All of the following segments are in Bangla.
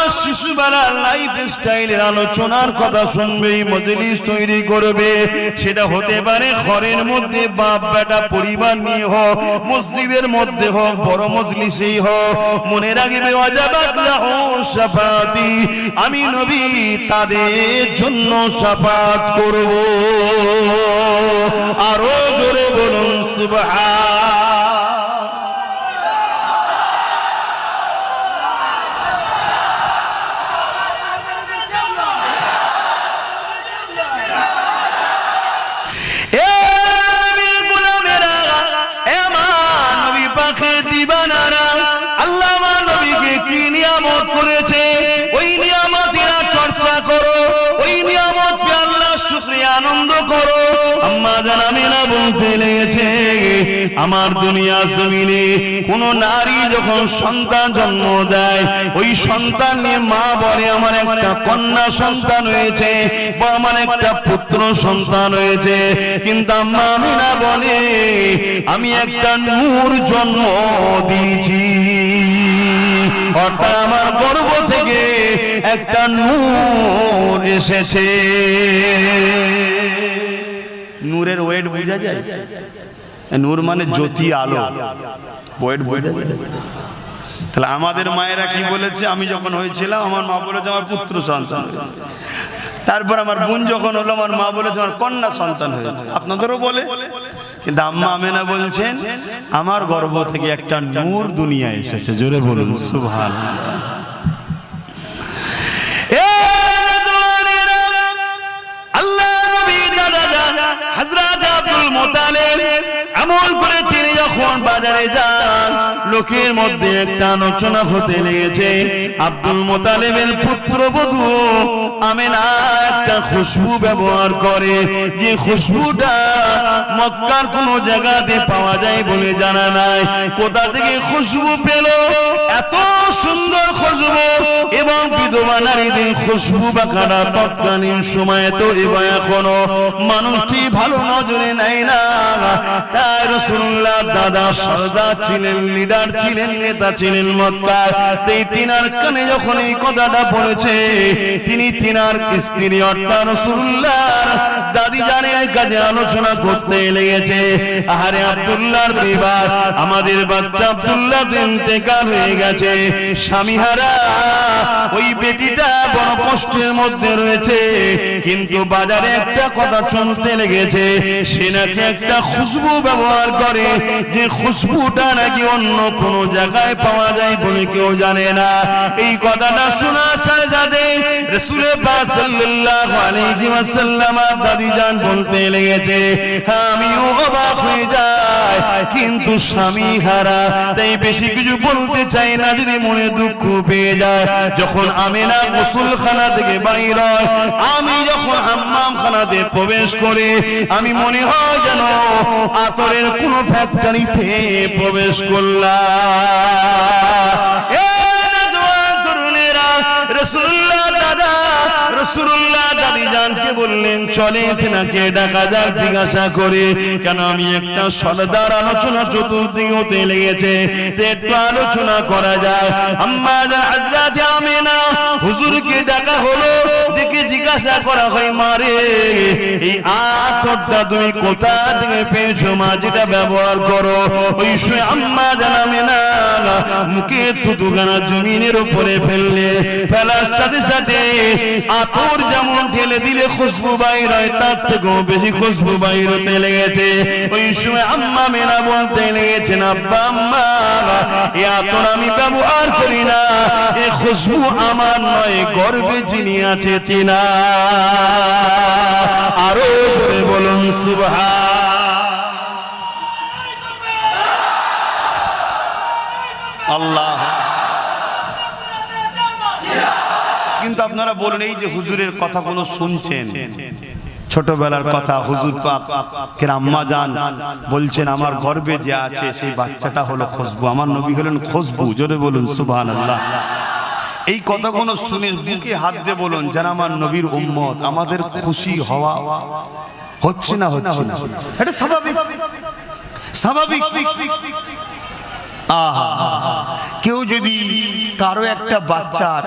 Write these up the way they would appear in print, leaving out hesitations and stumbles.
আমার শিশুবেলার লাইফ স্টাইলের আলোচনার কথা শুনবে, মজলিস তৈরি করবে। সেটা হতে পারে ঘরের মধ্যে বাপ বেটা পরিবার নিয়ে হোক, মসজিদের মধ্যে হোক, বড় মজলিসেই হোক। মনে রাখবে ওয়াজাবাত লাহু শাফাআতি, আমি নবী তাদের জন্য শাফাআত করব। আরো জোরে বলুন সুবহান। আনন্দ করো। আম্মা জান আমিনা বলতে লেগেছে, আমার দুনিয়া জমিনে কোন নারী যখন সন্তান জন্ম দেয়, ওই সন্তান নিয়ে মা বলে আমার একটা কন্যা সন্তান হয়েছে বা আমার একটা পুত্র সন্তান হয়েছে। কিন্তু আম্মা আমিনা বলে আমি একটা নূর জন্ম দিয়েছি, অর্থাৎ আমার গর্ভ থেকে একটা নূর এসেছে। নূরের ওয়েট বোঝা যায়? নূর মানে জ্যোতি, আলো, ওয়েট বোঝা যায়? তাহলে আমাদের মায়েরা কি বলেছে, আমি যখন হয়েছিলাম আমার মা বলেছে আমার পুত্র সন্তান হয়েছে। তারপর আমার বোন যখন হলো আমার মা বলেছে আমার কন্যা সন্তান হয়েছে। আপনাদেরও বলে, কিন্তু আম্মা আমেনা বলছেন আমার গর্ভ থেকে একটা নূর দুনিয়া এসেছে। জোরে বলুন সুবহানাল্লাহ। হযরত আব্দুল মুত্তালিব আমল করে তিনি যখন বাজারে যান, লোকের মধ্যে একটা আলোচনা হতে লেগেছে। আব্দুল মুত্তালিবের পুত্রবধূ আমেনা একটা খুশবু ব্যবহার করে, যে খুশবুটা মক্কার কোন জায়গাতে পাওয়া যায় বলে জানা নাই। কোথা থেকে খুশবু পেল? এত সুন্দর খুশবু, এবং বিধবা নারীদের খুশবু বাঁকাটা তৎকালীন সময়ে তো এবং এখনো মানুষটি ভালো নজরে নেয় না। তাই রাসূলুল্লাহ দাদা সরদার ছিলেন, লিডার ছিলেন, নেতা ছিলেন মক্কার। তাই তিনার কানে যখন এই কথাটা পড়েছে, তিনি তিনার স্ত্রী অর্থাৎ রাসূলুল্লাহর দাদি জানের কাছে আলোচনা করতে লেগেছে। আহারে আব্দুল্লাহর বিবাহ, আমাদের বাচ্চা আব্দুল্লাহ ইন্তেকাল হয়ে গেছে, স্বামীহারা ওই বেটিটা বড় কষ্টের মধ্যে রয়েছে। কিন্তু বাজারে একটা কথা শুনতে লেগেছে, সে নাকি একটা খুশবু ব্যবহার করে, যে খুশবুটা নাকি অন্য কোন জায়গায় পাওয়া যায় বলে কেউ জানে না। এই কথাটা শোনার সাথে সাথে রাসূল পাক সাল্লাল্লাহু আলাইহি ওয়াসাল্লাম দাদি জান বলতে লেগেছে, আমিও অবাক হয়ে যাই, কিন্তু স্বামী হারা, তাই বেশি কিছু বলতে চাই না, যদি মনে দুঃখ পেয়ে যায়। যখন আমেনা গোসলখানা থেকে বাইর হয়, আমি যখন হাম্মামখানাতে প্রবেশ করে, আমি মনে হয় যেন আতরের কোন ফ্যাক্টরিতে প্রবেশ করলাম। রাসূলুল্লাহ দাদি জানকে বললেন চলে তেনাকে ডাকা যাক, জিজ্ঞাসা করে কেন আমি একটা সরদার আলোচনা চতুর্দিকে হতে লেগেছে, একটু আলোচনা করা যায়। আম্মা জান হযরত আমিনা হুজুরকে ডাকা হলো, দেখে জিজ্ঞাসা করা হয় মারে এই আতরটা তুমি কোথা থেকে পেয়েছো মা, যেটা ব্যবহার করো? ওই সময় আম্মা জান আমিনা মুখে থুতুখানা জমিনের উপরে ফেললে, ফেলার সাথে সাথে আতর যেমন ঢেলে দিলে খুশবু বাইর হয়, তার থেকেও বেশি খুশবু বাইর হতে লেগেছে। ওই সময় আম্মা মেনা বলতে লেগেছেন, আব্বা আম্মা এই আতর আমি ব্যবহার করি না, এই খুশবু আমার নয়, গর্ভে যিনি আছে তিনা। আরো জোরে বলুন সুবহানাল্লাহ। কিন্তু আপনারা বলুন, এই যে হুজুরের কথাগুলো শুনছেন, ছোটবেলার কথা, হুজুর পাক কেন আম্মা জান বলছেন আমার গর্ভে যে আছে সেই বাচ্চাটা হলো খুশবু, আমার নবী হলেন খুশবু। জোরে বলুন সুবহানাল্লাহ। এই কথাগুলো শুনে বুকে হাত দিয়ে বলুন, যারা আমার নবীর উম্মত, আমাদের খুশি হওয়া হচ্ছে না? হচ্ছে না? এটা স্বাভাবিক, স্বাভাবিক। আহা, কেউ যদি কারো একটা বাচ্চার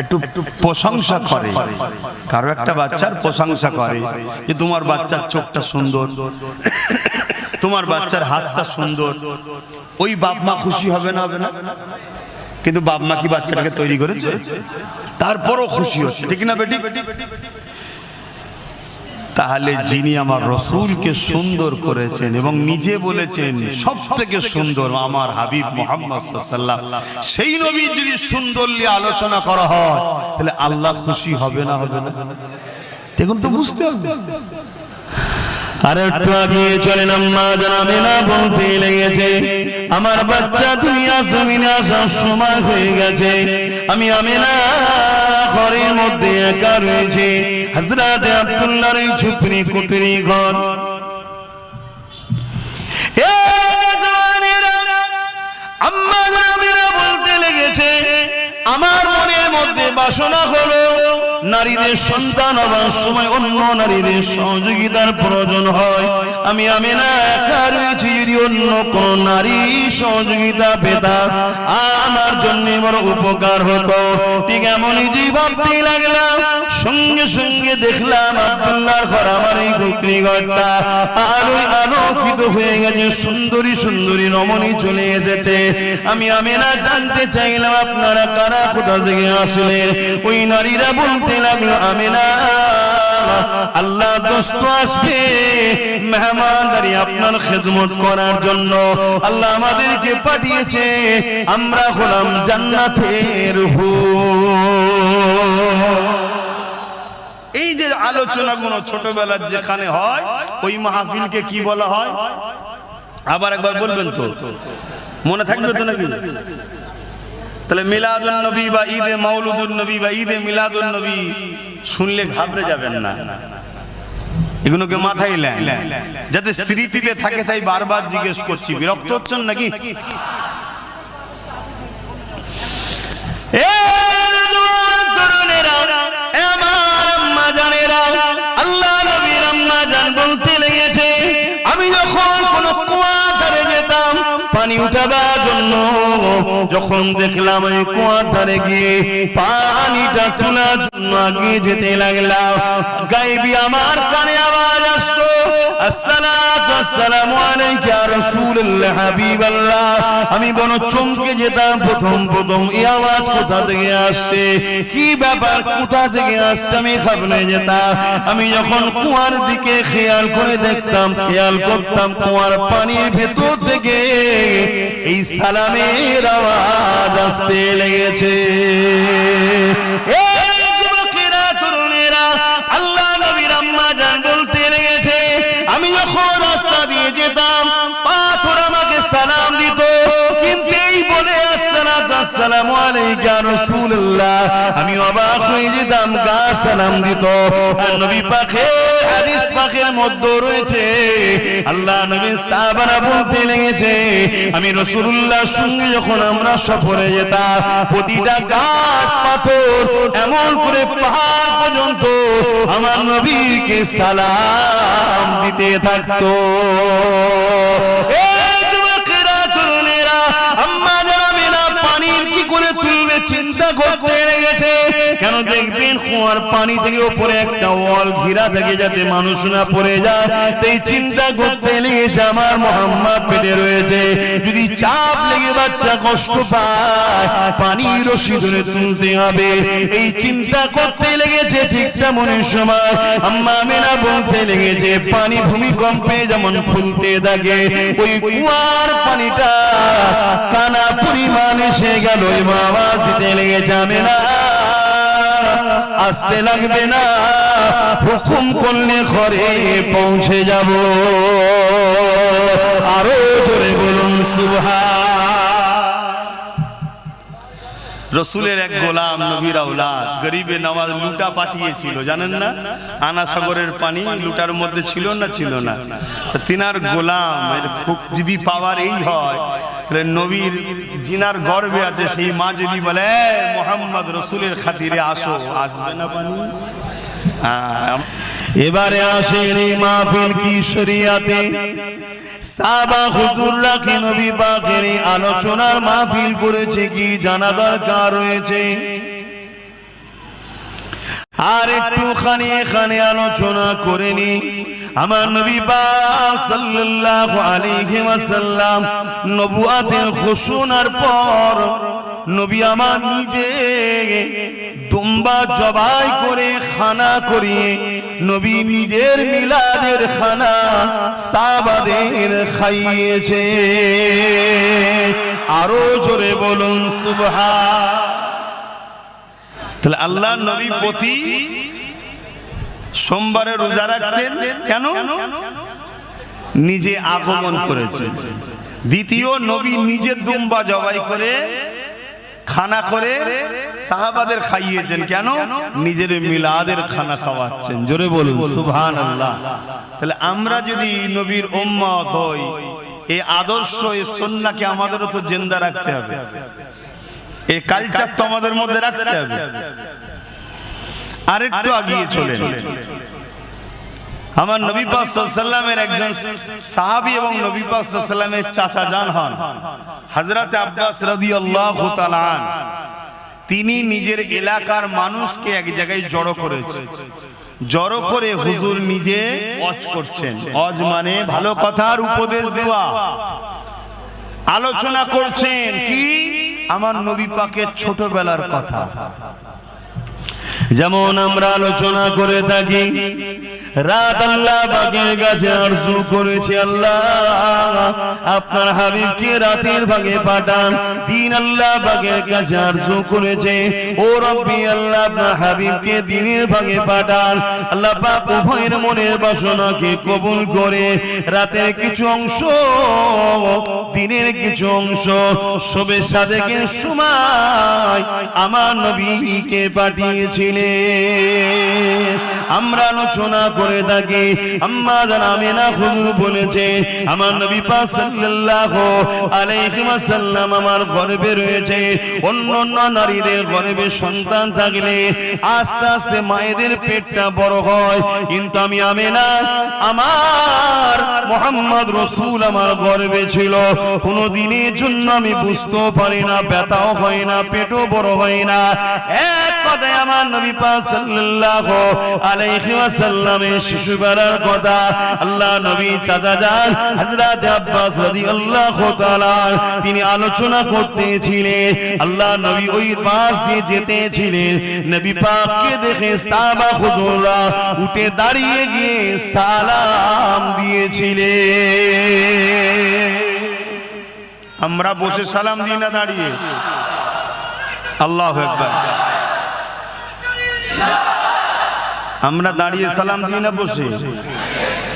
একটু প্রশংসা করে, কারো একটা বাচ্চার প্রশংসা করে যে তোমার বাচ্চার চোখটা সুন্দর, তোমার বাচ্চার হাতটা সুন্দর, ওই বাপ মা খুশি হবে না? হবে না? কিন্তু বাপ মা কি বাচ্চাটাকে তৈরি করেছে? তারপরও খুশি হচ্ছে, ঠিক না বেটি? তাহলে যিনি আমার রসূলকে সুন্দর করেছেন এবং নিজে বলেছেন সবথেকে সুন্দর আমার হাবিব মুহাম্মদ সাল্লাল্লাহু আলাইহি ওয়াসাল্লাম, সেই নবীর যদি সুন্দর নিয়ে আলোচনা করা হয় তাহলে আল্লাহ খুশি হবে না? হবে না? দেখুন তো, বুঝতে হবে। আর একটু আগে চলেন, আম্মা জানাবেনা বলতে লেগেছে আমার বাচ্চা দুনিয়া জমিনে আসার সময় হয়ে গেছে, আমি আমিনা ঘরের মধ্যে একা রয়েছে। হযরত আব্দুল্লাহর এই ঝুপড়ি কুটরি ঘর। আম্মা জানাবেনা বলতে লেগেছে আমার মনের মধ্যে বাসনা হলো নারীদের সন্তান হবার সময় অন্য নারীদের সহযোগিতার প্রয়োজন হয়। আমি আমিনা একা রয়েছি, যদি অন্য কোন নারী সহযোগিতা পেতাম আমার জন্য বড় উপকার হতো। ঠিক এমনই যে ভাবতে লাগলাম, সঙ্গে সঙ্গে দেখলাম আব্দুল্লাহর ঘর, আমার এই কুকরি ঘরটা আলোয় আলোকিত হয়ে গেছে, সুন্দরী সুন্দরী রমণী চলে এসেছে। আমি আমিনা জানতে চাইলাম আপনারা কারা, কোথা থেকে আসলেন? ওই নারীরা বলতে লাগলো আমিনা আল্লাহ দোস্ত আসবে মেহমানদারি আপনার খেদমত করার জন্য, আল্লাহ আমাদেরকে পাঠিয়েছে, আমরা হলাম জান্নাতের হুর। এই যে আলোচনাগুলো ছোটবেলার যেখানে হয় ওই মাহফিলকে কি বলা হয়? আবার একবার বলবেন তো, মনে থাকবে তো নাকি? তাহলে মিলাদুন নবী বা ঈদে মাউলুদুন নবী বা ঈদে মিলাদুন নবী শুনলে ঘাবড়ে যাবেন না, এগুলোকে মাথায় নেন যাতে স্মৃতিতে থাকে, তাই বারবার জিজ্ঞেস করছি। বিরক্ত হচ্ছেন নাকি? আল্লাহ নবীর আম্মা জান বলতে লেগেছে আমি যখন কোন কুয়ার ধারে যেতাম পানি উঠাবার জন্য, যখন দেখলাম ওই কুয়ার ধারে গিয়ে পানিটা তোলার জন্য আগে যেতে লাগলাম, গায়েবী আমার কানে আওয়াজ আসতো আসসালাতু আসসালামু আলাইকা ইয়া রাসূলুল্লাহ হাবিবাল্লাহ। আমি বড় চমকে যেতাম, প্রথম এই আওয়াজ কোথা থেকে আসছে, কি ব্যাপার, কোথা থেকে আসছে, আমি ঘাবড়ে যেতাম। আমি যখন কুয়ার দিকে খেয়াল করে দেখতাম, খেয়াল করতাম কুয়ার পানির ভেতর থেকে এই সালামের আওয়াজ আসতে লেগেছে। এই যুবকেরা, তরুণেরা, আল্লাহ নবীর আম্মা জান বলতে লেগেছে আমি যখন রাস্তা দিয়ে যেতাম পাথর আমাকে সালাম দিত, কিন্তু এই বলে আসসালামু আলাইকা ইয়া রাসূলুল্লাহ আমি অবাক হয়ে যেতাম, গা সালাম দিত। আর নবী পাকের হাদিস পাকের মধ্যে রয়েছে আল্লাহ নবীর সাহাবারা বলতে লেগেছে আমি রাসূলুল্লাহর সঙ্গে যখন আমরা সফরে যেতাম প্রতিটা গাছ পাথর এমন করে পাহাড় পর্যন্ত আমার নবীকে সালাম দিতে থাকতো। এই যুবকেরা, তরুণেরা, আম্মা জানাবেনা পানির কি করে তুলবে চিন্তা করতে লেগেছে। কেন দেখবেন কুয়ার পানি থেকে উপরে একটা ওয়াল ঘিরা থাকে যাতে মানুষ না পড়ে যায়, তাই চিন্তা করতে লেগেছে আমার মুহাম্মদ পেটে রয়েছে, যদি চাপ লেগে বাচ্চা কষ্ট পায় পানির রশি ধরে তুলতে হবে, এই চিন্তা করতে লেগেছে। ঠিক তেমনই সময় আম্মা আমিনা বলতে লেগেছে পানি ভূমিকম্পে যেমন ফুলতে থাকে ওই কুয়ার পানিটা কানা পরিমাণ এসে গেল, আওয়াজ দিতে লেগেছে আমিনা আসতে লাগবে না, হুকুম করলে ঘরে পৌঁছে যাব। আরো জোরে বলুন সুবহান। রসুলের এক গোলাম নবীর আওলাদ গরিবে নওয়াজ লুটা পাঠিয়েছিল, জানেন না? আনা সাগরের পানি লুটার মধ্যে ছিল না? ছিল না। তো তিনার গোলাম খুব যদি পাওয়ার এই হয় তাহলে নবীর জিনার গর্বে আছে সেই মা যদি বলে মোহাম্মদ রসুলের খাতিরে আসো, আসবে না পানি? এবারে আসেন এই মাহফিল কি শরিয়াতে সাহাবা হুজুররা কি নবী পাকের এই আলোচনার মাহফিল করেছে কি জানা দরকার রয়েছে। আর একটুখানি এখানে আলোচনা করে নি আমার নবী পাক সাল্লাল্লাহু আলাইহি ওয়াসাল্লাম নবুয়াতের ঘোষণার পর নবী আমার নিজে দুম্বা জবাই করে খানা করিয়ে নবী নিজের মিলাদের খানা সাহাবাদের খাইয়েছে। আরো জোরে বলুন সুবহান। তাহলে আল্লাহ নবী প্রতি সোমবারে রোজা রাখতেন কেন? নিজে আগমন করেছে। দ্বিতীয়, নবী নিজে দুম্বা জবাই করে খানা করে সাহাবাদের খাইয়েছেন কেন? নিজের মিলাদের খানা খাওয়াচ্ছেন। জোরে বলুন সুবহানাল্লাহ। তাহলে আমরা যদি নবীর উম্মত হই, এই আদর্শ এই সুন্নাহকে আমাদেরও তো জিন্দা রাখতে হবে, এই কালচার তো আমাদের মধ্যে রাখতে হবে। আরেকটু আগিয়ে চলেন, আমার নবী পাক সাল্লাল্লাহু আলাইহি ওয়াসাল্লামের একজন সাহাবী এবং নবী পাক সাল্লাল্লাহু আলাইহি ওয়াসাল্লামের চাচা জান হন হযরত আব্বাস রাদিয়াল্লাহু তাআলা আন। তিনি নিজের এলাকার মানুষকে এক জায়গায় জড়ো করেছে, জড়ো করে হুজুর নিজে ওয়াজ করছেন। ওয়াজ মানে ভালো কথার উপদেশ দেওয়া, আলোচনা করছেন কি আমার নবী পাকের ছোটবেলার কথা। যেমন আমরা আলোচনা করে থাকি, রাত আল্লাহ পাকের কাছে আরজু করেছে, আল্লাহ আপনার হাবিবকে রাতের ভাগে পাঠান। দিন আল্লাহ পাকের কাছে আরজু করেছে, ও রব্বি আল্লাহ আপনার হাবিবকে দিনের ভাগে পাঠান। আল্লাহ পাক উভয়ের মনের বাসনাকে কবুল করে রাতের কিছু অংশ দিনের কিছু অংশ শবে সাদেকের সময় আমার নবীকে পাঠিয়েছিলেন। আমরা আলোচনা করে থাকি, আম্মা জান আমিনা হুজুর বলেছে আমার নবী পাক সাল্লাল্লাহু আলাইহি ওয়াসাল্লাম আমার গর্ভে রয়েছে। অন্যান্য নারীদের গর্ভে সন্তান থাকলে আস্তে আস্তে মায়েদের পেটটা বড় হয়, কিন্তু আমি আমিনা আমার মুহাম্মদ রাসূল আমার গর্ভে ছিল, কোনো দিনের জন্য আমি বুঝতেও পারি না, ব্যথাও হয় না, পেটও বড় হয় না। এক কথায় আমার নবী পাক সাল্লাল্লাহু আলাইহি ওয়াসাল্লামের শিশুবেলার কথা আল্লাহ নবী চাচা যান হযরত আব্বাস রাদিয়াল্লাহু তাআলা তিনি আলোচনা করতেছিলেন। আল্লাহ নবী ওই পাশ দিয়ে যেতেছিলেন, নবী পাককে দেখে সাহাবা হুজুররা উঠে দাঁড়িয়ে গিয়ে সালাম দিয়েছিলেন। আমরা বসে সালাম দিই না দাঁড়িয়ে? আল্লাহু আকবার। আমরা দাঁড়িয়ে সালাম দিই না বসে?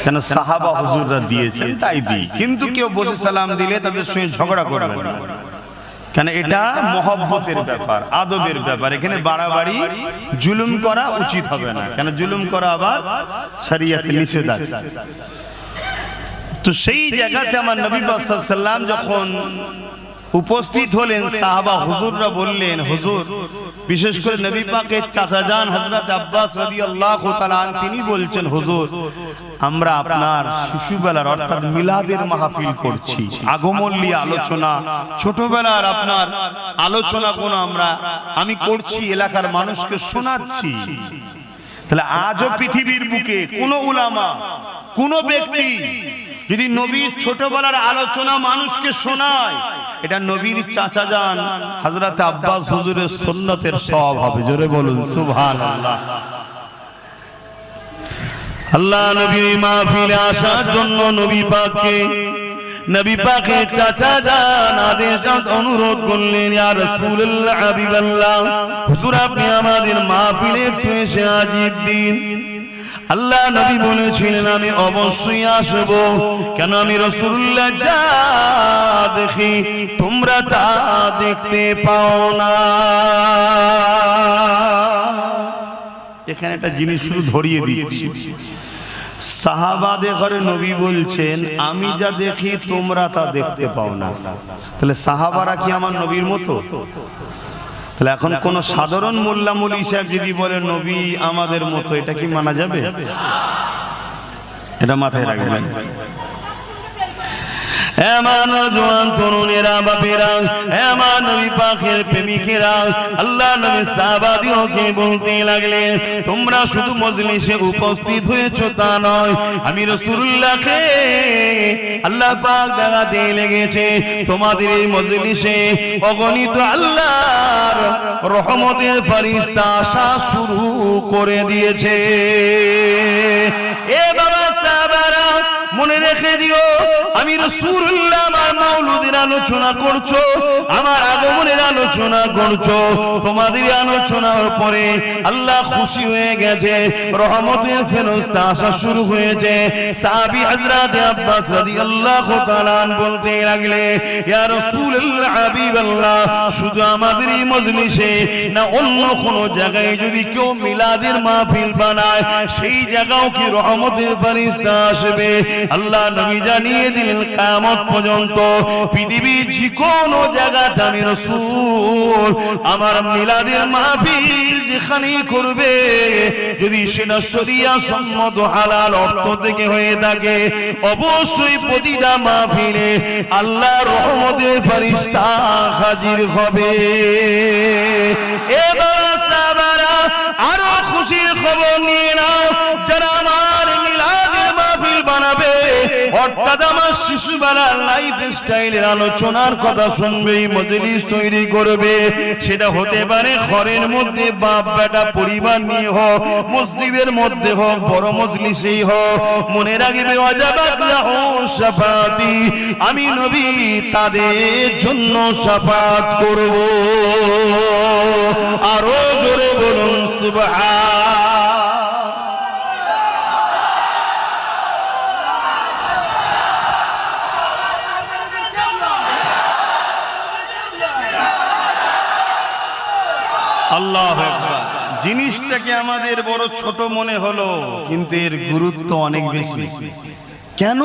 কেন? সাহাবা হুজুররা দিয়েছেন তাই দিই। কিন্তু কেউ বসে সালাম দিলে তাদের সঙ্গে ঝগড়া করবে না, কেন? এটা মহব্বতের ব্যাপার, আদবের ব্যাপার। এখানে বাড়াবাড়ি জুলুম করা উচিত হবে না, কেন? জুলুম করা আবার শরীয়তে নিষেধ আছে। তো সেই জায়গাতে আমার নবী পাক সাল্লাল্লাহু আলাইহি ওয়াসাল্লাম যখন উপস্থিত হলেন, সাহাবা হুজুররা বললেন, হুজুর, বিশেষ করে নবী পাকের চাচা যান হযরত আব্বাস রাদিয়াল্লাহু তাআলা আন তিনি বলছেন, হুজুর আমরা আপনার শিশুবেলার অর্থাৎ মিলাদের মাহফিল করছি, আগমন নিয়ে আলোচনা, ছোটবেলার আপনার আলোচনা কোন আমি করছি, এলাকার মানুষকে শোনাচ্ছি। তাহলে আজও পৃথিবীর বুকে কোন উলামা, কোন ব্যক্তি যদি নবীর ছোটবেলার আলোচনা মানুষকে শোনায়, এটা নবীর চাচা যান হযরত আব্বাস হুজুরের সুন্নতের সওয়াব হবে। জোরে বলুন সুবহানাল্লাহ। আল্লাহ নবী মাহফিলে আসার জন্য নবী পাকের চাচা যান আদেশ অনুরোধ করলেন, ইয়া রাসূলুল্লাহ হাবিবাল্লাহ, হুজুর আপনি আমাদের মাহফিলে একটু এসে হাজির দিন। আল্লাহ নবী বলেছিলেন, আমি অবশ্যই আসব, কেন আমি রাসূলুল্লাহ যা দেখি তোমরা তা দেখতে পাও না। এখানে একটা জিনিস শুধু ধরিয়ে দিচ্ছি, সাহাবাদের ঘরে নবী বলছেন আমি যা দেখি তোমরা তা দেখতে পাও না। তাহলে সাহাবারা কি আমার নবীর মতো? তাহলে এখন কোন সাধারণ মোল্লা মৌলভী সাহেব যদি বলে নবী আমাদের মতো, এটা কি মানা যাবে? এটা মাথায় রাখবেন। এমন জওয়ান তরুণেরা বাপেরা, এমন নবী পাকের প্রেমিকেরা আল্লাহ নবী সাহাবাদিওকে বলতে লাগলেন, তোমরা শুধু মজলিসে উপস্থিত হয়েছো তা নয়, আমি রাসূলুল্লাহকে আল্লাহ পাক দেখাতে লেগেছে তোমাদের এই মজলিসে অগণিত আল্লাহর রহমতের ফেরেশতা আসা শুরু করে দিয়েছে। এ বাবা সাহাবারা, মনে রেখে দিও, আমি রাসূলুল্লাহ আমার মাওলুদের আলোচনা করছো, আমার আগমনের আলোচনা করছো, তোমাদের আলোচনার পরে আল্লাহ খুশি হয়ে গেছে, রহমতের ফেরেশতা আসা শুরু হয়েছে। সাহাবী হযরত আব্বাস রাদিয়াল্লাহু তাআলা বলতে লাগলে, ইয়া রাসূলুল্লাহ হাবিবাল্লাহ, শুধু আমাদের এই মজলিসে না অন্য কোনো জায়গায় যদি কেউ মিলাদের মাহফিল বানায়, সেই জায়গাও কি রহমতের ফেরেশতা আসবে? আল্লাহ নবী জানিয়ে দিলেন, কিয়ামত পর্যন্ত পৃথিবীর যে কোনো জায়গাতে আমি রাসূল আমার মিলাদের মাহফিল যেখানেই করবে, যদি সেটা শরিয়া সম্মত হালাল অর্থ থেকে হয়ে থাকে, অবশ্যই প্রতিটা মাহফিলে আল্লাহর রহমতের ফেরেশতা হাজির হবে। এবার সাহাবারা আরো খুশির খবর নিয়ে নাও, যারা আমার মিলাদের মাহফিল বানাবে, অর্থাৎ আমার শিশুবেলার লাইফ স্টাইলের আলোচনার কথা শুনবে, মজলিস তৈরি করবে, সেটা হতে পারে ঘরের মধ্যে বাপ বেটা পরিবার নিয়ে হোক, মসজিদের মধ্যে হোক, বড় মজলিসেই হোক, মনে রাখবে ওয়াজাবাত লাহু শাফাআতি, আমি নবী তাদের জন্য শাফাআত করব। আরো জোরে বলুন সুবহান। আল্লাহু আকবার। জিনিসটাকে আমাদের বড় ছোট মনে হলো, কিন্তু এর গুরুত্ব অনেক বেশি। কেন?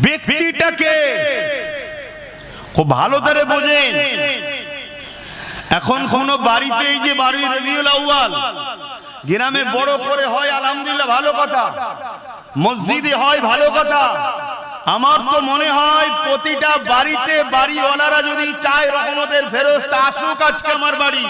ব্যক্তিটাকে খুব ভালো করে বোঝেন। এখন কোন বাড়িতে, এই যে বাড়ি রবিউল আউয়াল গ্রামে বড় করে হয়, আলহামদুলিল্লাহ ভালো কথা, মসজিদে হয় ভালো কথা। আমার তো মনে হয় প্রতিটা বাড়িতে বাড়িওয়ালারা যদি চায় রহমতের ফেরেশতা আসুক আজকে আমার বাড়ি,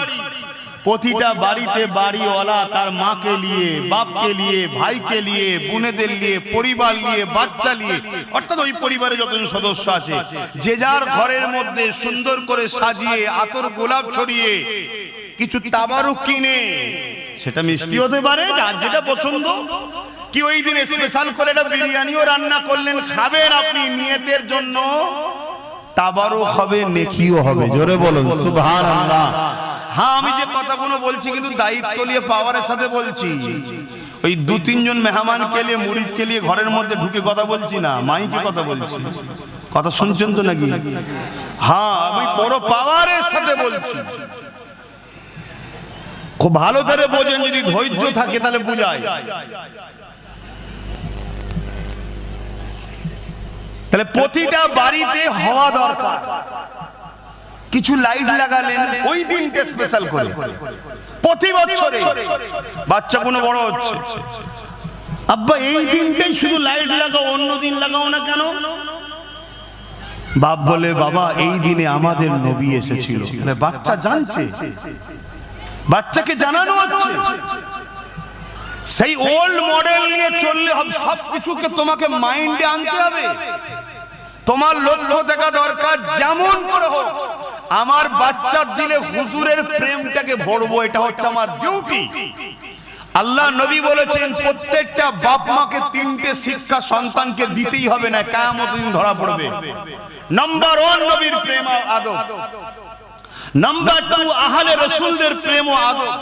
প্রতিটা বাড়িতে বাড়িওয়ালা তার মাকে নিয়ে, বাপকে নিয়ে, ভাইকে নিয়ে, বোনেদের নিয়ে, পরিবার নিয়ে, বাচ্চা নিয়ে, অর্থাৎ ওই পরিবারে যতজন সদস্য আছে, যে যার ঘরের মধ্যে সুন্দর করে সাজিয়ে আতর গোলাপ ছড়িয়ে কিছু তাবারুক কিনে, সেটা মিষ্টি হতে পারে, যার যেটা পছন্দ, কি ওই দিন স্পেশাল করে একটা বিরিয়ানিও রান্না করলেন, খাবেন আপনি নিয়তের জন্য, তাবারুক হবে, নেকিও হবে। জোরে বলুন সুবহানাল্লাহ। হ্যাঁ, আমি যে কথাগুলো বলছি কিন্তু দায়িত্ব নিয়ে পাওয়ারের সাথে বলছি। ওই দু তিনজন মেহমানকে নিয়ে, মুরিদকে নিয়ে ঘরের মধ্যে ঢুকে কথা বলছি না, মাইকে কথা বলছি। কথা শুনছেন তো নাকি? হ্যাঁ, আমি বড় পাওয়ারের সাথে বলছি। খুব ভালো করে বোঝেন, যদি ধৈর্য থাকে তাহলে বুঝায়। তাহলে প্রতিটা বাড়িতে হওয়া দরকার। কিছু লাইট লাগালেন ওই দিনটা স্পেশাল করে, প্রতি বছরে বাচ্চা কোনো বড় হচ্ছে, আব্বা এই দিনটাই শুধু লাইট লাগাও, অন্য দিন লাগাও না কেন? বাপ বলে, বাবা এই দিনে আমাদের নবী এসেছিল। তাহলে বাচ্চা জানছে, বাচ্চাকে জানানো হচ্ছে। সেই ওল্ড মডেল নিয়ে চললে হবে, সবকিছুকে তোমাকে মাইন্ডে আনতে হবে। তোমার লক্ষ্য দেখা দরকার, যেমন করে হোক আমার বাচ্চার দিলে হুজুরের প্রেমটাকে ভরবো, এটা হচ্ছে আমার ডিউটি। আল্লাহ নবী বলেছেন, প্রত্যেকটা বাপ মাকে তিনটে শিক্ষা সন্তানকে দিতেই হবে, না কিয়ামত দিন ধরা পড়বে। নাম্বার 1 নবীর প্রেম ও আদব, নাম্বার 2 আহলে রাসূলদের প্রেম ও আদব,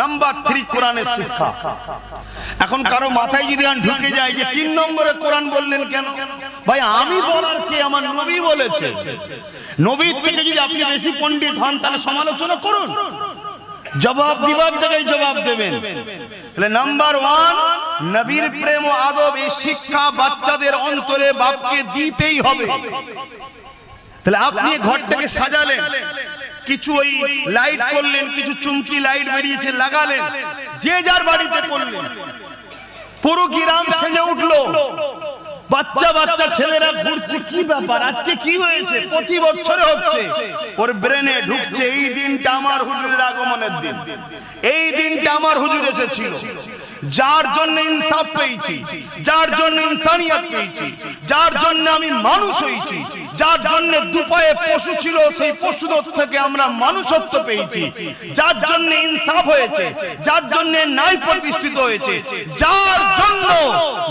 নাম্বার 3 কোরআনের শিক্ষা। এখন কারো মাথায় যদি ঢুকে যায় যে 3 নম্বরে কোরআন বললেন কেন? ভাই আমি বলার কে? আমার নবী বলেছে। নবীর থেকে যদি আপনি বেশি পণ্ডিত হন তাহলে সমালোচনা করুন, জবাব দিবার জায়গায় জবাব দেবেন। তাহলে নাম্বার 1 নবীর প্রেম ও আদব, এই শিক্ষা বাচ্চাদের অন্তরে বাপকে দিতেই হবে। তাহলে আপনি ঘরটাকে সাজালেন, কিছু ওই লাইট করলেন, কিছু চুমকি লাইট বেরিয়েছে লাগালেন, যে যার বাড়িতে করলেন, পুরো গ্রাম সেজে উঠলো, বাচ্চা বাচ্চা ছেলেরা ঘুরছে, কি ব্যাপার আজকে কি হয়েছে, প্রতি বছরে হচ্ছে, ওর ব্রেনে ঢুকছে এই দিনটা আমার হুজুরের আগমনের দিন, এই দিনটা আমার হুজুর এসেছিল, যার জন্য ইনসাফ পেয়েছি, যার জন্য ইনসানিয়ত পেয়েছি, যার জন্য আমি মানুষ হয়েছি, যার জন্য দুপায়ে পশু ছিল সেই পশুদের থেকে আমরা মানুষত্ব পেয়েছি, যার জন্য ইনসাফ হয়েছে, যার জন্য ন্যায় প্রতিষ্ঠিত হয়েছে, যার জন্য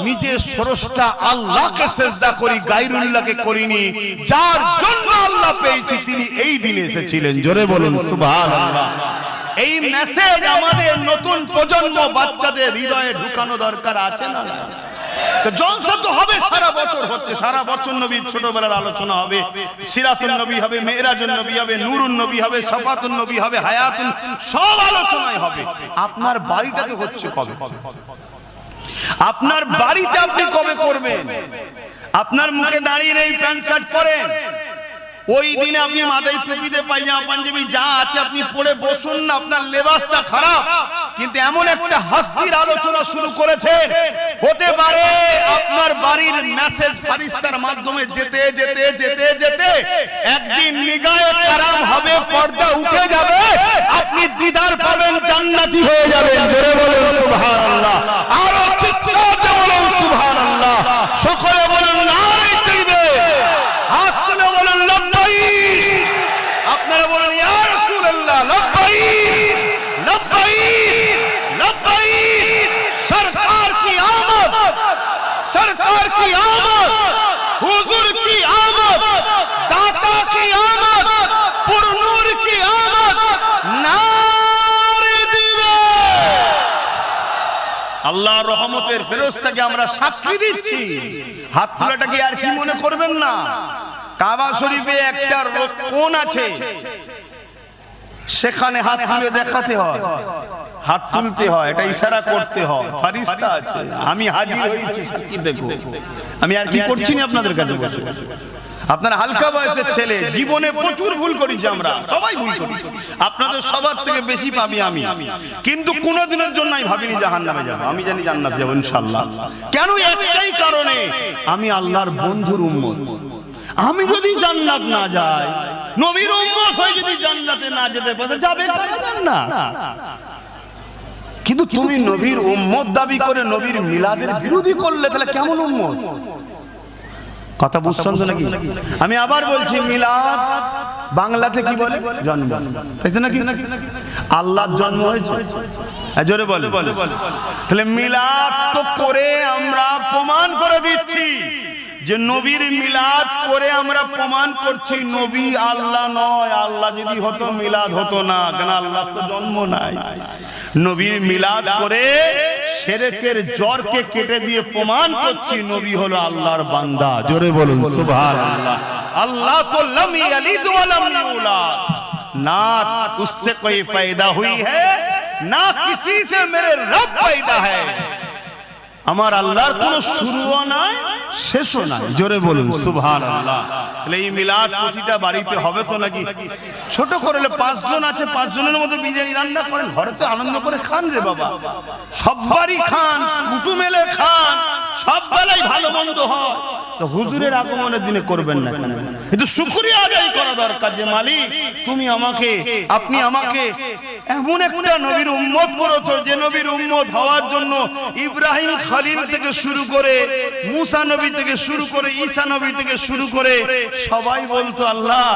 নিজের স্রষ্টা আল্লাহকে সিজদা করি, গায়রুল্লাহকে করিনি, যার জন্য আল্লাহ পেয়েছি, তিনি এই দিনে এসেছিলেন। জোরে বলুন সুবহানাল্লাহ। এই মেসেজ আমাদের নতুন প্রজন্ম বাচ্চাদের হৃদয়ে ঢুকানো দরকার আছে না? তো জলসা তো হবে, সারা বছর হচ্ছে, সারা বছর নবীর ছোটবেলার আলোচনা হবে, সিরাতুন নবী হবে, মেরাজুন নবী হবে, নূরুন নবী হবে, শাফাতুন নবী হবে, হায়াতুন, সব আলোচনায় হবে। আপনার বাড়িটাতে হচ্ছে কবে? আপনার বাড়িতে আপনি কবে করবেন? আপনার মুখে দাঁড়িয়ে নেই, প্যান্ট শার্ট পরেন, ওই দিনে আপনি মাথায় টুপিতে পায়জামা পাঞ্জাবি যা আছে আপনি পরে বসুন না, আপনার লেবাসটা খারাপ। কিন্তু এমন একটা হাস্তির আলোচনা শুরু করেছেন, হতে পারে আপনার বাড়ির মেসেজ ফারিস্তার মাধ্যমে যেতে যেতে যেতে যেতে একদিন নিগায়ে কারাম হবে, পর্দা উঠে যাবে, আপনি দিদার পাবেন, জান্নাতি হয়ে যাবেন। জোরে বলুন সুবহানাল্লাহ, আরো চিৎকার দিয়ে বলুন সুবহানাল্লাহ, সকলে বলুন নারে তাকবীর, হাত তুলে বলুন লব্বাইক, আপনারা বলুন ইয়া রাসূলুল্লাহ লব্বাইক লব্বাইক লব্বাইক। সরকার কি আমদ, সরকার কি আমদ, হুজুর কি আমদ, দাতা কি আমদ, পুরনূর কি আমদ, নারে দিবে। আল্লাহর রহমতের ফেরেশতাকে আমরা সাক্ষী দিচ্ছি। হাত তোলাটাকে আর কি মনে করবেন না, কাবা শরীফে একটা কোণ আছে, সেখানে হাত তুলে দেখাতে হয়, হাত তুলতে হয়, এটা ইশারা করতে হয়, ফারিস্তা আছে, আমি হাজির হয়েছি, সাক্ষী দেখো। আমি আর কি করছি না আপনাদের কাছে বসে। আপনার হালকা বয়সের ছেলে, জীবনে প্রচুর ভুল করেছি আমরা, সবাই ভুল করেছি, আপনাদের সবার থেকে বেশি পাবি আমি, কিন্তু কোনোদিনের জন্য আমি ভাবিনি জাহান্নামে যাব, আমি জানি জান্নাতে যাব ইনশাআল্লাহ। কেন? একটাই কারণে, আমি আল্লাহর বন্ধুর উম্মত। আমি যদি জান্নাত না যাই, নবীর উম্মত হয়ে যদি জান্নাতে না যেতে পারে, যাবে না। কিন্তু তুমি নবীর উম্মত দাবি করে নবীর মিলাদের বিরোধী করলে, তাহলে কেমন উম্মত? কথা বুঝছেন তো নাকি? আমি আবার বলছি, মিলাদ বাংলাতে কি বলে? জন্ম, তাই তো নাকি? আল্লাহর জন্ম হয়েছে, জোরে বলে। তাহলে মিলাদ তো করে আমরা প্রমাণ করে দিচ্ছি যে নবীর মিলাদ করে আমরা প্রমাণ করছি নবী আল্লাহ নয়। আল্লাহ যদি হতো মিলাদ হতো না, কেন? আল্লাহ তো জন্ম নাই। নবীর মিলাদ করে শিরকের জড়কে কেটে দিয়ে প্রমাণ করছি নবী হলো আল্লাহর বান্দা। জোরে বলুন সুবহানাল্লাহ। আল্লাহ তো লাম ইয়ালিদ ওয়া লাম ইউলাদ, না उससे कोई पैदा हुई है ना किसी से मेरे रब पैदा है। আমার আল্লাহর কোনো শুরুও নাই, শেষও নাই। জোরে বলুন সুবহানাল্লাহ। তাহলে এই মিলাদ প্রতিটা বাড়িতে হবে তো নাকি? ছোট করলে 5 জন আছে, 5 জনের মধ্যে বিরিয়ানি রান্না করেন, ঘরেতে আনন্দ করে খান রে বাবা, সববারই খান, কুটুম এলে খান, সব বেলায় ভালো মন্দ হয়। তো হুজুরের আগমনের দিনে করবেন না কেন? কিন্তু শুকরিয়া আদায় করা দরকার যে মালিক তুমি আমাকে, আপনি আমাকে এমন একটা নবীর উম্মত করেছো যে নবীর উম্মত হওয়ার জন্য ইব্রাহিম খলিল থেকে শুরু করে, মুসা নবী থেকে শুরু করে, ঈসা নবী থেকে শুরু করে সবাই বলতো আল্লাহ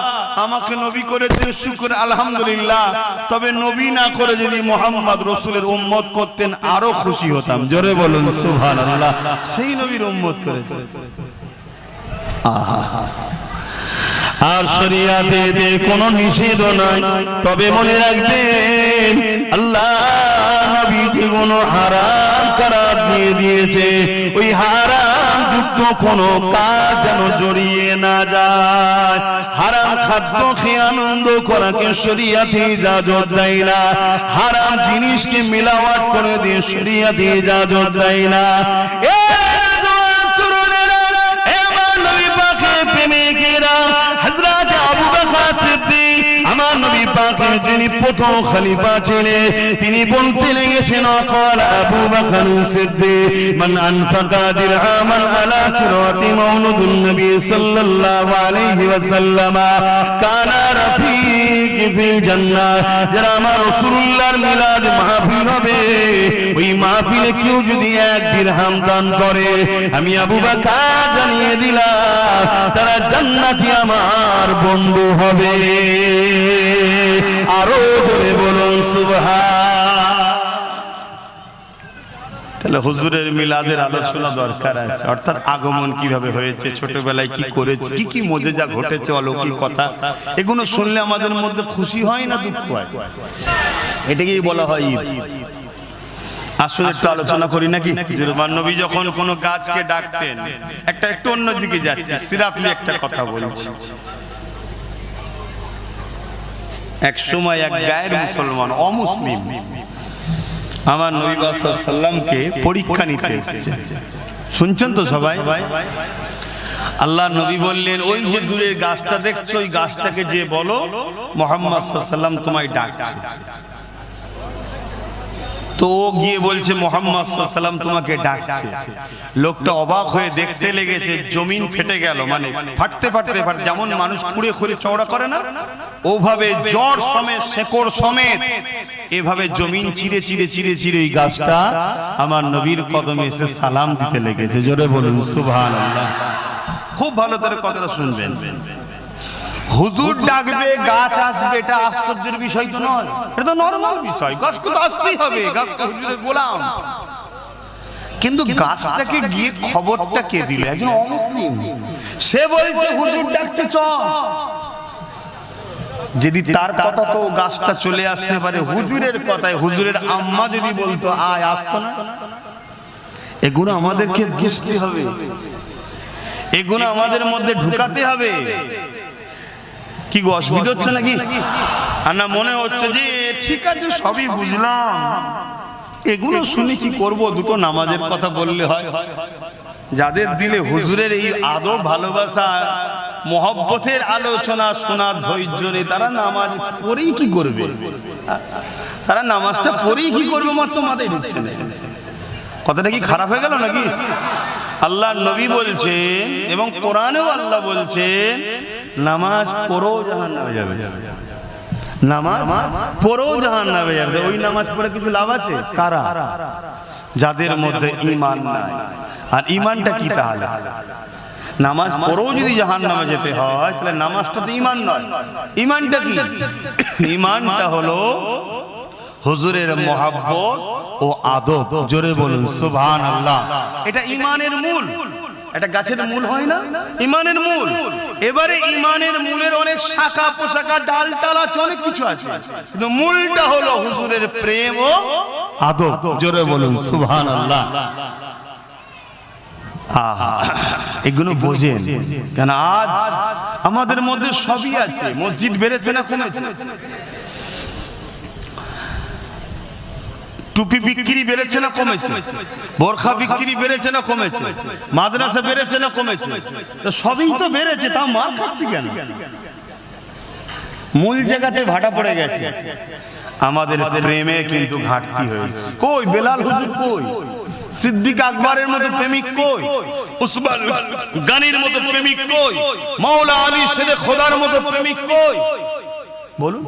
আমাকে নবী করেছে, শুকর আলহামদুলিল্লাহ। তবে নবী না করে যদি মুহাম্মদ রাসূলের উম্মত করতেন আরো খুশি হতাম। জোরে বলুন সুবহানাল্লাহ। সেই নবীর উম্মত করেছে। আর শরিয়াতে কোনো নিষেধ নাই, তবে মনে রাখবেন আল্লাহ নবীজি কোনো হারাম করার দিয়ে দিয়েছে, ওই হারাম যুক্ত কোনো কাজ যেন জড়িয়ে না যায়। হারাম খাদ্য খেয়ে আনন্দ করাকে শরিয়াতে ইজাজত দেয় না, হারাম জিনিসকে মিলাওয়াট করে দিয়ে শরিয়াতে ইজাজত দেয় না। হযরত যিনি প্রথম খলিফা ছিলেন তিনি বলতে লেগেছেন قال আবু বকর সিদ্দিক মান আনফাকা দিরহামান আলা কিরাতি মাউলুদুন নবী সাল্লাল্লাহু আলাইহি ওয়াসাল্লাম কানা রাফিকি ফিল জান্নাহ। যারা আমার রাসূলুল্লাহর মিলাদ মাহফিল হবে ওই মাহফিলে কেউ যদি 1 দিরহাম দান করে আমি আবু বকর জানিয়ে দিলাম তারা জান্নাতি আমার বন্ধু হবে। আরো জোরে বলুন সুবহান। তাহলে হুজুরের মিলাদের আলোচনা দরকার আছে, অর্থাৎ আগমন কিভাবে হয়েছে, ছোটবেলায় কি করেছে, কি কি মুজিজা ঘটেছে, অলৌকিক কথা, এগুলো শুনলে আমাদের মধ্যে খুশি হয় না দুঃখ হয়? এটাকেই বলা হয় ঈদ। আসলে একটু আলোচনা করি নাকি? নবী যখন কোনো গাছকে ডাকতেন, একটু অন্যদিকে যাচ্ছে, সিরাফলি একটা কথা বলছি। এক সময় এক গায়ের মুসলমান অমুসলিম আমার নবী সাল্লামকে পরীক্ষা নিতে এসেছে। শুনছেন তো সবাই? আল্লাহ নবী বললেন ওই যে দূরের গাছটা দেখছো ওই গাছটাকে যে বলো মুহাম্মদ সাল্লাল্লাহু আলাইহি ওয়াসাল্লাম তোমায় ডাকছে। তো ও গিয়ে বলছে মুহাম্মদ সাল্লাল্লাহু আলাইহি ওয়াসাল্লাম তোমাকে ডাকছে। লোকটা অবাক হয়ে দেখতে লেগেছে, জমিন ফেটে গেল, মানে ফাটতে ফাটতে যেমন মানুষ খুঁড়ে খুঁড়ে চওড়া করে না ওভাবে জড় সমেত শেকড় সমেত এভাবে জমিন চিরে চিরে চিরে চিরে এই গাছটা আমার নবীর কদমে এসে সালাম দিতে লেগেছে। জোরে বলুন সুবহানাল্লাহ। খুব ভালো করে কথাটা শুনবেন। হুজুর ডাকবে গাছ আসবে, এটা আশ্চর্যের বিষয় তো নয়, এটা তো নরমাল বিষয়। গাছকে তো আসতেই হবে, গাছ তো হুজুরের গোলাম। কিন্তু গাছটাকে গিয়ে খবরটা কে দিল? একজন অমুসলিম। সে বলছে হুজুর ডাকছে চল। যদি তার কথা তো গাছটা চলে আসতে পারে, হুজুরের কথায় হুজুরের আম্মা যদি বলতো আয়, আসতো না? এগুলো আমাদেরকে বুঝতে হবে, এগুলো আমাদের মধ্যে ঢুকাতে হবে। কি গো, অসুবিধা হচ্ছে নাকি? আর না মনে হচ্ছে যে ঠিক আছে সবই বুঝলাম, এগুলো শুনে কি করব? দুটো নামাজের কথা বললে হয়। যাদের দিলে হুজুরের এই আদব ভালোবাসা মহব্বতের আলোচনা শোনার ধৈর্য নেই, তারা নামাজ পড়েই কি করবে? তারা নামাজটা পড়েই কি করবে? মাত্র মাথায় ঢুকছে না। কথাটা কি খারাপ হয়ে গেল নাকি? আল্লাহ নবী বলছেন এবং কোরআনেও আল্লাহ বলছেন নামাজ পড়ো জাহান্নামে যাবে, নামাজ পড়ো জাহান্নামে যাবে। ওই নামাজ পড়ে কিছু লাভ আছে? কারা? যাদের মধ্যে ঈমান নাই। আর ঈমানটা কি তাহলে? নামাজ পড়েও যদি জাহান্নামে যেতে হয় তাহলে নামাজটা তো ঈমান নয়। ঈমানটা কি? ঈমানটা হলো হুজুরের মহব্বত ও আদব। জোরে বলুন সুবহানাল্লাহ। এটা ঈমানের মূল। এটা গাছের মূল হয় না? ঈমানের মূল। এবারে ঈমানের মূলের অনেক শাখা পোশাখা ডালটাল আছে, অনেক কিছু আছে, কিন্তু মূলটা হলো হুজুরের প্রেম ও আদব। জোরে বলুন সুবহানাল্লাহ। এগুলো বোঝেন কেন? আজ আমাদের মধ্যে সবই আছে। মসজিদ বেড়েছে না কমেছে? টুপি বিক্রি বেড়েছে না কমেছে? বোরখা বিক্রি বেড়েছে না কমেছে? মাদ্রাসা বেড়েছে না কমেছে? সবই তো বেড়েছে, তাও মার খাচ্ছি কেন? মূল জায়গাতে ভাটা পড়ে গেছে। আমাদের প্রেমে কিন্তু ঘাটতি হয়েছে। কই বেলাল হুজুর? কই সিদ্দিক আকবরের মতো প্রেমিক? কই উসমান গানির মতো প্রেমিক? কই মাওলা আলী শেরে খোদার মতো প্রেমিক? কই বলুন।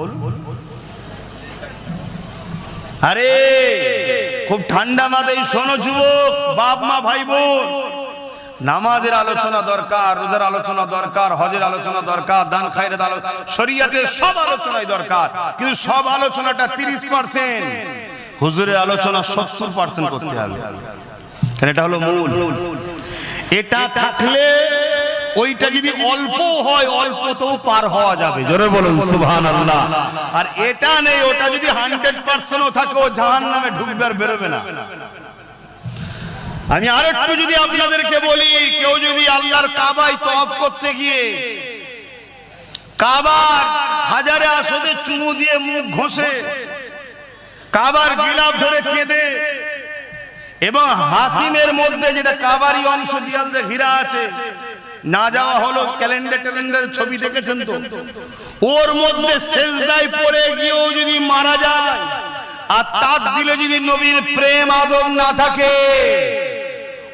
আরে খুব ঠান্ডা মাথায় শোনো যুবক, বাপ মা ভাই বোন, নামাজের আলোচনা দরকার, রোজার আলোচনা দরকার, হজের আলোচনা দরকার, দান খায়রাত আলোচনা, শরীয়তের সব আলোচনাই দরকার। কিন্তু সব আলোচনাটা 30%, হুজুরের আলোচনা 70% করতে হবে। কারণ এটা হলো মূল। এটা থাকলে ওইটা যদি অল্প হয় অল্পতেও পার হওয়া যাবে। জোরে বলুন সুবহানাল্লাহ। আর এটা নেই, ওটা যদি 100%ও থাকে ও জাহান্নামে ঢুকবে আর বেরোবে না। আমি আরেকটু যদি আপনাদেরকে বলি, কেউ যদি আল্লাহর কাবায় তওয়াফ করতে গিয়ে কাবার হাজারে আসদে চুমু দিয়ে মুখ ঘষে, কাবার গিলাফ ধরে কেঁদে, এবং হাতিমের মধ্যে যেটা কাবারি অংশ দেয়াল দিয়ে ঘিরা আছে না যাওয়া হলো ক্যালেন্ডারের ছবি দেখেছেন তো, ওর মধ্যে সেজদায় পড়ে গিয়েও যদি মারা যায় আর তার দিলে যদি নবীর প্রেম আদর না থাকে,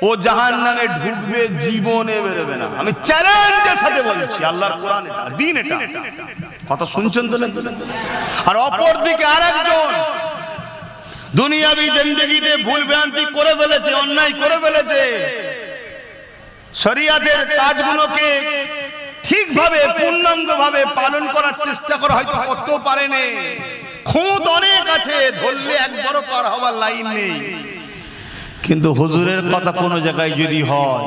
ও জাহান্নামে ঢুকবে, জীবনে বেরোবে না। আমি চ্যালেঞ্জের সাথে বলছি, আল্লাহর কোরআন এটা, দিন এটা, কথা শুনছেন তো? আর অপর দিকে আরেকজন দুনিয়াবি জিন্দেগিতে ভুল ভ্রান্তি করে ফেলেছে, অন্যায় করে ফেলেছে, শরিয়াতের কাজগুলোকে ঠিকভাবে পূর্ণাঙ্গভাবে পালন করার চেষ্টা করা হয়তো করতেও পারেনি, খুঁত অনেক আছে, ধরলে একবারও পার হওয়ার লাইন নেই। কিন্তু হুজুরের কথা কোনো জায়গায় যদি হয়,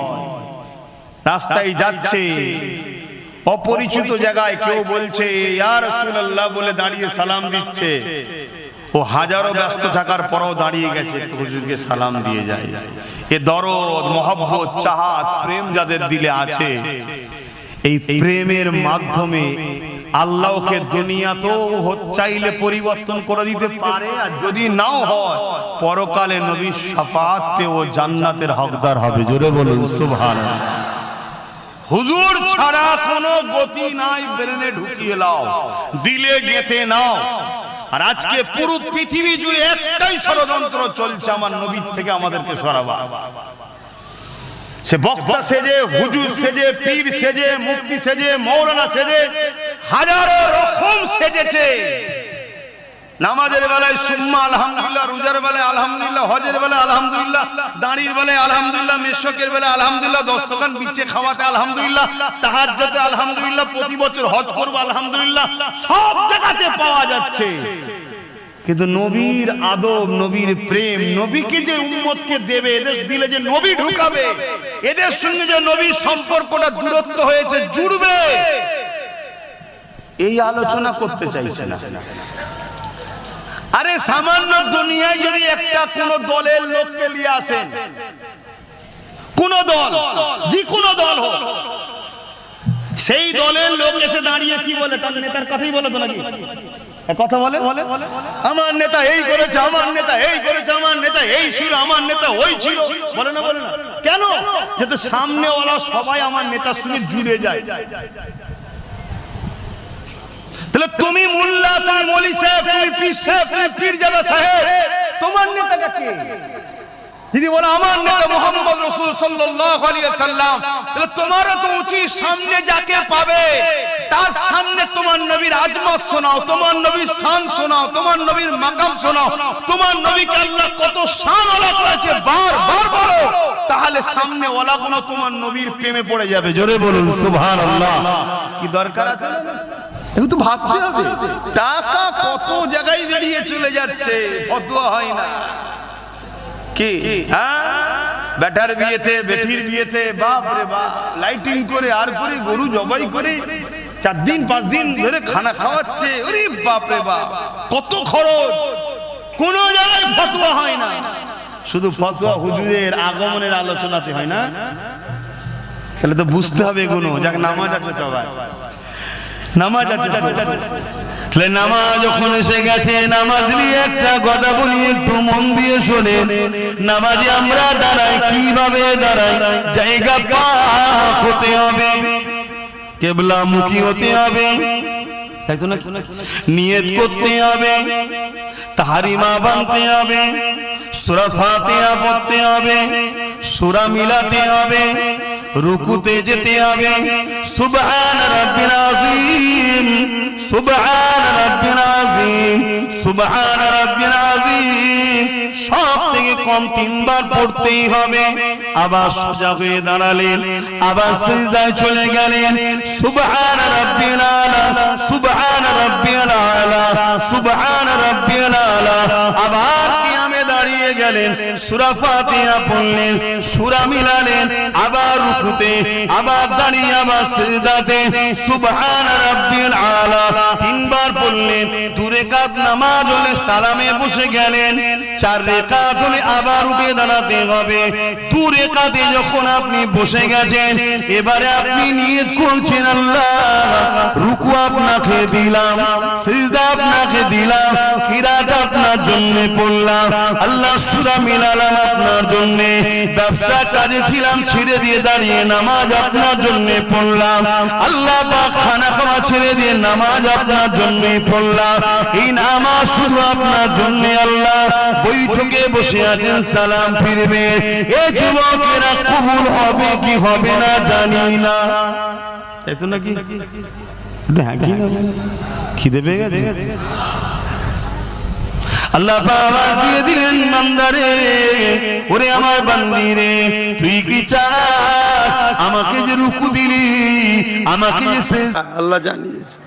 রাস্তায় যাচ্ছে, অপরিচিত জায়গায় কেউ বলছে ইয়া রাসূলুল্লাহ বলে দাঁড়িয়ে সালাম দিচ্ছে, ও হাজারো ব্যস্ত থাকার পরেও দাঁড়িয়ে গেছে, হুজুরকে সালাম দিয়ে যায়। এ দরদ, মহব্বত, চাহাত, প্রেম যাদের দিলে আছে, এই প্রেমের মাধ্যমে আল্লাহকে দুনিয়াতেও চাইলে পরিবর্তন করে দিতে পারে, আর যদি নাও হয় পরকালে নবীর শাফাআত পেয়ে ও জান্নাতের হকদার হবে। জোরে বলুন সুবহানাল্লাহ। হুজুর ছাড়া কোনো গতি নাই, ব্রেনে ঢুকিয়ে নাও, দিলে গেঁথে নাও। আর আজকে পুরো পৃথিবী জুড়ে একটাই ষড়যন্ত্র চলছে, আমার নবীর থেকে আমাদেরকে সরাবা। সে বক্তা সেজে, হুজুর সেজে, পীর সেজে, মুফতি সেজে, মৌলানা সেজে, হাজারো রকম সেজেছে। নামাজের বেলায় সুম্মা আলহামদুলিল্লাহ, রোজার বেলায় আলহামদুলিল্লাহ, হজের বেলায় আলহামদুলিল্লাহ, দাঁড়ির বেলায় আলহামদুলিল্লাহ, মেশকের বেলায় আলহামদুলিল্লাহ, দস্তখান বিছে খাওয়াতে আলহামদুলিল্লাহ, তাহাজ্জুদে আলহামদুলিল্লাহ, প্রতি বছর হজ করব আলহামদুলিল্লাহ, সব জায়গাতে পাওয়া যাচ্ছে। কিন্তু নবীর আদব, নবীর প্রেম, নবীকে যে উম্মতকে দেবে, এদের দিলে যে নবী ঢুকাবে, এদের সঙ্গে যে নবীর সম্পর্কটা দূরত্ব হয়েছে, জুড়বে, এই আলোচনা করতে চাইছে না। আরে সামান্য দুনিয়ায় যদি একটা কোন দলের লোককে নিয়ে আসেন, কোন দল, যে কোন দল হোক, সেই দলের লোক এসে দাঁড়িয়ে কি বলে? তার নেতার কথাই বলে তো নাকি? কথা বলে, আমার নেতা এই করেছে, আমার নেতা এই করেছে, আমার নেতা এই ছিল, আমার নেতা ওই ছিল, বলে না? বলে না কেন? যাতে সামনেওয়ালা সবাই আমার নেতার সঙ্গে জুড়ে যায়। তাহলে তুমি মোল্লা, তুমি মৌলী সাহেব, তুমি পীর সাহেব, তুমি পীরজাদা সাহেব, তোমার নেতাটা কে? যদি বলে আমার নেতা মুহাম্মদ রাসূল সাল্লাল্লাহু আলাইহি ওয়াসাল্লাম, তাহলে তোমারও তো উচিত সামনে যাকে পাবে তার সামনে তোমার নবীর আজমত শোনাও, তোমার নবীর শান শোনাও, তোমার নবীর মাকাম শোনাও, তোমার নবীকে আল্লাহ কত শান ওয়ালা করেছে বারবার বলো, তাহলে সামনে ওয়ালাগুলো তোমার নবীর প্রেমে পড়ে যাবে। জোরে বলুন সুবহানাল্লাহ। কি দরকার আছে? একটু ভাবতে হবে। টাকা কত জায়গায় বেরিয়ে চলে যাচ্ছে, ফতোয়া হয় না। কি বেটার বিয়েতে, বেটির বিয়েতে, বাপ রে বাপ, লাইটিং করে আর করে গরু জবাই করে 4 দিন 5 দিন ধরে খানা খাওয়াচ্ছে। ওরে বাপ রে বাপ, কত খরচ, কোন জায়গায় ফতোয়া হয় না। শুধু ফতোয়া হুজুরের আগমনের আলোচনাতে হয় না। তাহলে তো বুঝতে হবে এগুলো। যাক, নামাজ আছে তো ভাই, নামাজ আছে। তাহলে নামাজ যখন এসে গেছে, নামাজ নিয়ে একটা কথা বলি, একটু মন দিয়ে শোনে। নামাজে আমরা দাঁড়াই, কিভাবে দাঁড়াই? জায়গা পাক হতে হবে, কিবলা মুখী হতে হবে, তাই তো না? নিয়ত করতে হবে, তাহরিমা বানতে হবে, সূরা ফাতিহা পড়তে হবে, সূরা মিলাতে হবে, রুকুতে যেতে হবে, সুবহান রাব্বিল আযীম, সুবহান রাব্বিল আযীম, সুবহান রাব্বিল আযীম সব থেকে কম 3 বার পড়তেই হবে। আবার সোজা হয়ে দাঁড়ালেন, আবার সিজদায় চলে গেলেন, সুবহান রাব্বিল আলা, সুবহান রাব্বিল আলা, সুবহান রাব্বিল আলা। আবার কিয়ামে দাঁড়িয়ে গেলেন, সূরা ফাতিহা পড়লেন, সূরা মিলালেন, আবার রুকুতে, আবার দাঁড়িয়ে, আবার সিজদাতে, সুবহান রাব্বিল আলা 3 বার পড়লেন। দূরে রেকাত নামাজ হলে সালামে বসে গেলেন, 4 রেকাত হলে আবার উঠে দাঁড়াতে হবে। 2 রেকাতে যখন আপনি বসে গেছেন, এবারে আপনি নিয়ত করছেন আল্লাহ রুকু আপনাকে দিলাম, সিজদা আপনাকে দিলাম, কিরাত আপনার জন্য পড়লাম, আল্লাহ সূরা মিলালাম আপনার জন্য, ব্যবসা কাজে ছিলাম ছেড়ে দিয়ে দাঁড়িয়ে নামাজ আপনার জন্য পড়লাম, আল্লাহ পাক খানা খাওয়া ছেড়ে দিয়ে নামাজ আপনার জন্য পড়লাম, এই নামাজ শুধু আপনার জন্য আল্লাহ। বৈঠকে বসে আছেন, সালাম ফিরবে, এই যুবকেরা কবুল হবে কি হবে না জানি না। তাই তো নাকি? হ্যাঁ কি না, খিদে পেয়ে গেছে। আল্লাহ আওয়াজ দিয়ে দিলেন, বান্দারে, ওরে আমার বান্দি রে, তুই কি চাস আমাকে যে রুকু দিলি, আমাকে যে আল্লাহ জানিয়েছে,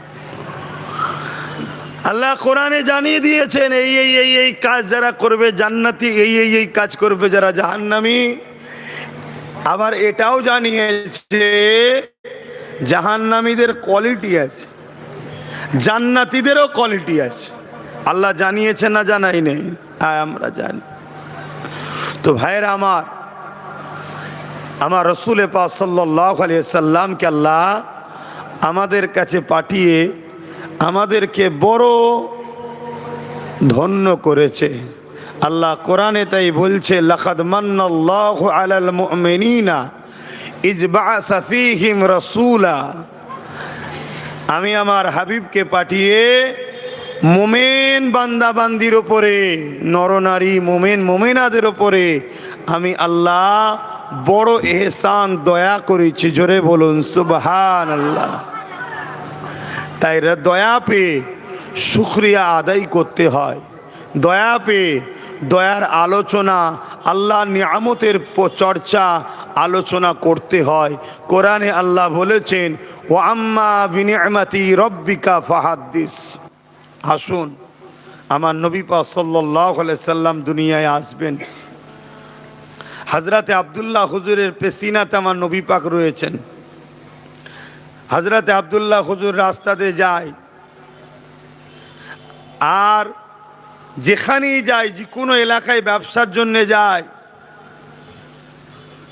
আল্লাহ কোরআনে জানিয়ে দিয়েছেন এই এই এই এই কাজ যারা করবে জান্নাতি, এই এই এই কাজ করবে যারা জাহান্নামী। আবার এটাও জানিয়েছে জাহান্নামীদের কোয়ালিটি আছে, জান্নাতীদেরও কোয়ালিটি আছে। আল্লাহ জানিয়েছে না জানাই নেই, আমরা জানি। তো ভাইরা আমার রসুল পাক সাল্লাল্লাহু আলাইহি সাল্লামকে আল্লাহ আমাদের কাছে পাঠিয়ে আমাদেরকে বড় ধন্য করেছে। আল্লাহ কোরআনে তাই বলছে, লাকাদ মান্নাল্লাহু আলাল মুমিনিনা ইজ বাআসা ফীহিম রাসূলা। আমি আমার হাবিবকে পাঠিয়ে মোমেন বান্দা বান্দির ওপরে, নরনারী মোমেন মোমেনাদের ওপরে আমি আল্লাহ বড় এহসান দয়া করেছি। জোরে বলুন সুবহানাল্লাহ। তাই দয়া পেয়ে শুকরিয়া আদায় করতে হয়, দয়া পেয়ে দয়ার আলোচনা, আল্লাহ নিয়ামতের চর্চা আলোচনা করতে হয়। কোরআনে আল্লাহ বলেছেন, ওয়া আম্মা বিনিআমাতি রব্বিকা ফাহাদ্দিস। আসুন, আমার নবী পাক সাল্লাল্লাহু আলাইহি সাল্লাম দুনিয়ায় আসবেন। হযরতে আব্দুল্লাহ হুজুরের পেছিনাতে আমার নবী পাক রয়েছেন। হযরতে আব্দুল্লাহ হুজুর রাস্তাতে যায়, আর যেখানেই যায়, যে কোনো এলাকায় ব্যবসার জন্য যায়,